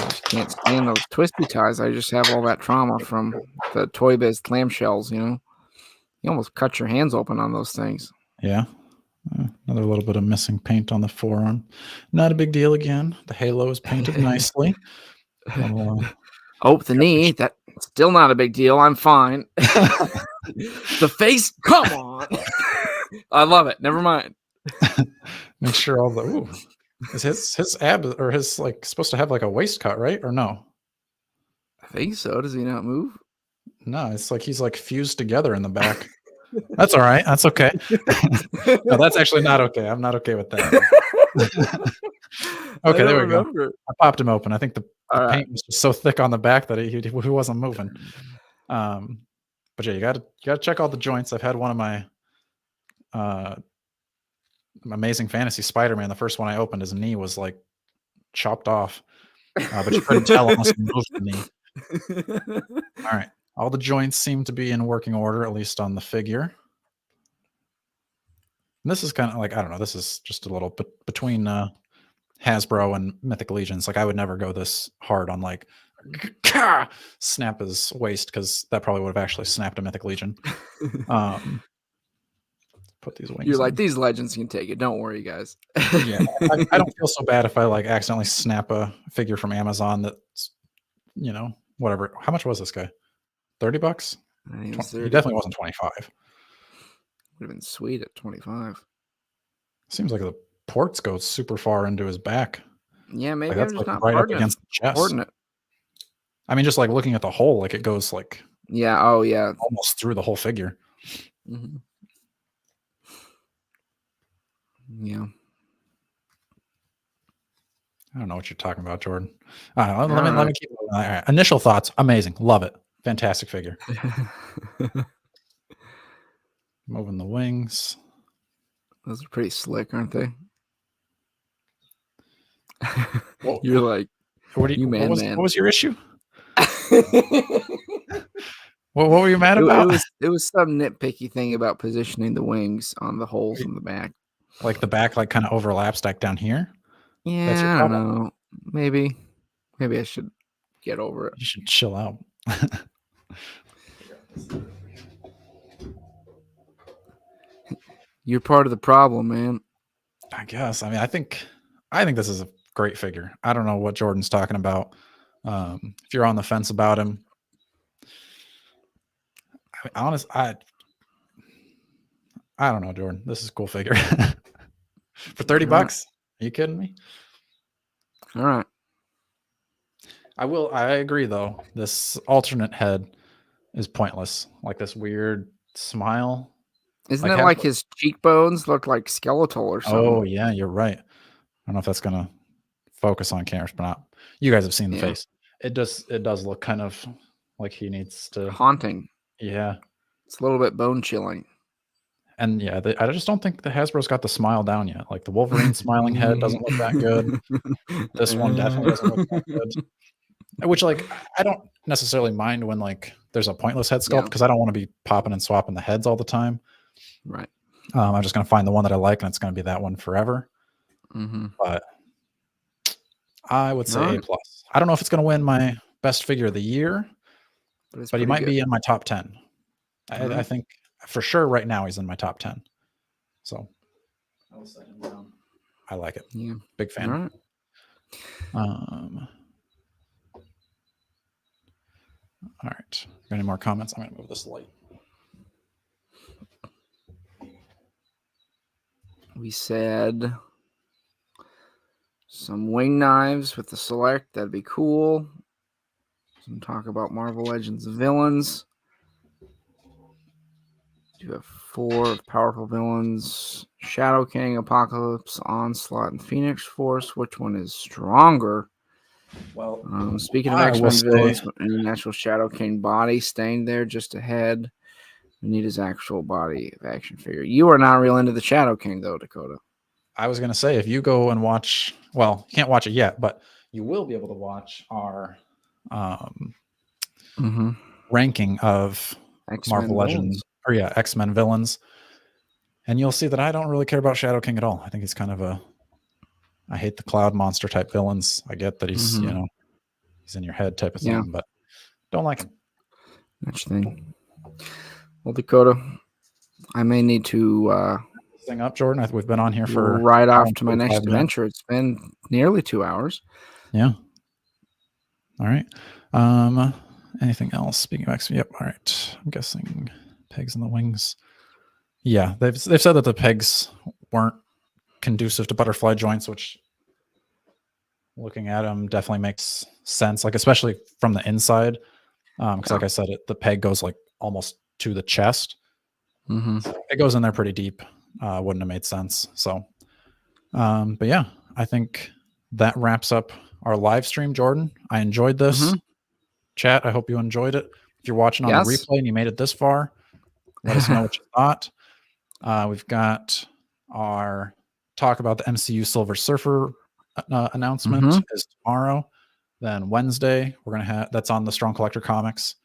just can't stand those twisty ties. I just have all that trauma from the Toy Biz clamshells, you know? You almost cut your hands open on those things. Yeah. Another little bit of missing paint on the forearm. Not a big deal again. The halo is painted nicely. The knee, that's still not a big deal. I'm fine. The face, come on. I love it. Never mind. Make sure all the is his ab or his like supposed to have like a waist cut, right? Or no? I think so. Does he not move? No, it's like he's like fused together in the back. That's all right. That's okay. No, that's actually not okay. I'm not okay with that. Okay, there we go. I popped him open. I think the paint was just so thick on the back that he wasn't moving. But yeah, you gotta check all the joints. I've had one of my Amazing Fantasy Spider-Man. The first one I opened, his knee was like chopped off, but you couldn't tell unless you moved the knee. All right, all the joints seem to be in working order, at least on the figure. And this is kind of like, I don't know. This is just a little bit between Hasbro and Mythic Legions. Like I would never go this hard on like snap his waist, because that probably would have actually snapped a Mythic Legion. Put these wings. You're like, these legends can take it. Don't worry, guys. Yeah, I don't feel so bad if I like accidentally snap a figure from Amazon that's, you know, whatever. How much was this guy? $30? He definitely wasn't 25. Would have been sweet at 25. Seems like the ports go super far into his back. Yeah, maybe like, that's I'm just like not right up against the chest. I mean, just like looking at the hole, like it goes like almost through the whole figure. Mm-hmm. Yeah. I don't know what you're talking about, Jordan. Let me keep it. All right. Initial thoughts: amazing, love it, fantastic figure. Moving the wings. Those are pretty slick, aren't they? Well, you're like, what was your issue? What were you mad about? It was some nitpicky thing about positioning the wings on the holes in the back. Like the back, like kind of overlaps like down here. Yeah, I don't know. Maybe I should get over it. You should chill out. You're part of the problem, man. I guess. I mean, I think this is a great figure. I don't know what Jordan's talking about. If you're on the fence about him, I don't know, Jordan. This is a cool figure. For $30? Are you kidding me? All right. I agree though. This alternate head is pointless. Like this weird smile. Isn't it like his cheekbones look like skeletal or something? Oh yeah, you're right. I don't know if that's gonna focus on cameras, but not. You guys have seen the face. It does look kind of like he needs to haunting. Yeah. It's a little bit bone chilling. And yeah, I just don't think the Hasbro's got the smile down yet. Like the Wolverine smiling head doesn't look that good. This one definitely doesn't look that good. Which, like, I don't necessarily mind when like there's a pointless head sculpt because I don't want to be popping and swapping the heads all the time. Right. I'm just gonna find the one that I like, and it's gonna be that one forever. But I would say A+. I don't know if it's gonna win my best figure of the year, but he might be in my top 10. I think for sure right now he's in my top 10. So I will set him down. I like it. Yeah. Big fan. All right. All right. Any more comments? I'm gonna move this light. We said some wing knives with the select. That'd be cool. Some talk about Marvel Legends villains. You have 4 powerful villains: Shadow King, Apocalypse, Onslaught, and Phoenix Force. Which one is stronger? Well, speaking of X-Men villains, in the natural Shadow King body staying there just ahead. We need his actual body of action figure. You are not real into the Shadow King, though, Dakota. I was going to say, if you go and watch, well, you can't watch it yet, but you will be able to watch our ranking of X-Men Marvel Legends, or X-Men villains. And you'll see that I don't really care about Shadow King at all. I think he's kind of I hate the cloud monster type villains. I get that he's, he's in your head type of thing, but don't like him. That's the thing. Well, Dakota, I may need to thing up, Jordan. We've been on here for right off to my next adventure. It's been nearly 2 hours. Yeah. All right. Anything else? Speaking of X-Men, yep. All right. I'm guessing pegs in the wings. Yeah, they've said that the pegs weren't conducive to butterfly joints, which looking at them definitely makes sense. Like especially from the inside, because like I said, the peg goes like almost to the chest. So it goes in there pretty deep. Wouldn't have made sense. So, but yeah, I think that wraps up our live stream, Jordan. I enjoyed this. Chat, I hope you enjoyed it. If you're watching on the replay and you made it this far, let us know what you thought. We've got our talk about the MCU Silver Surfer announcement is tomorrow. Then Wednesday, we're going to have, that's on the Strong Collector Comics.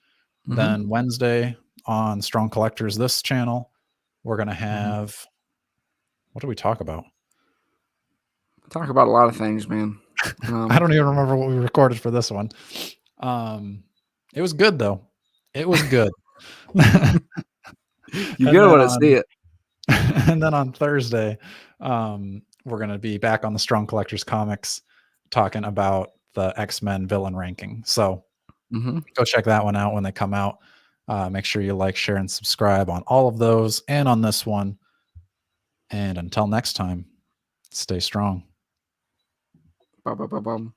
Then Wednesday on Strong Collectors, this channel, we're going to have, what do we talk about? Talk about a lot of things, man. I don't even remember what we recorded for this one. It was good though. It was good. You gotta want to see it. And then on Thursday, we're going to be back on the Strong Collectors Comics talking about the X-Men villain ranking. So go check that one out when they come out. Make sure you like, share, and subscribe on all of those and on this one. And until next time, stay strong. Bum.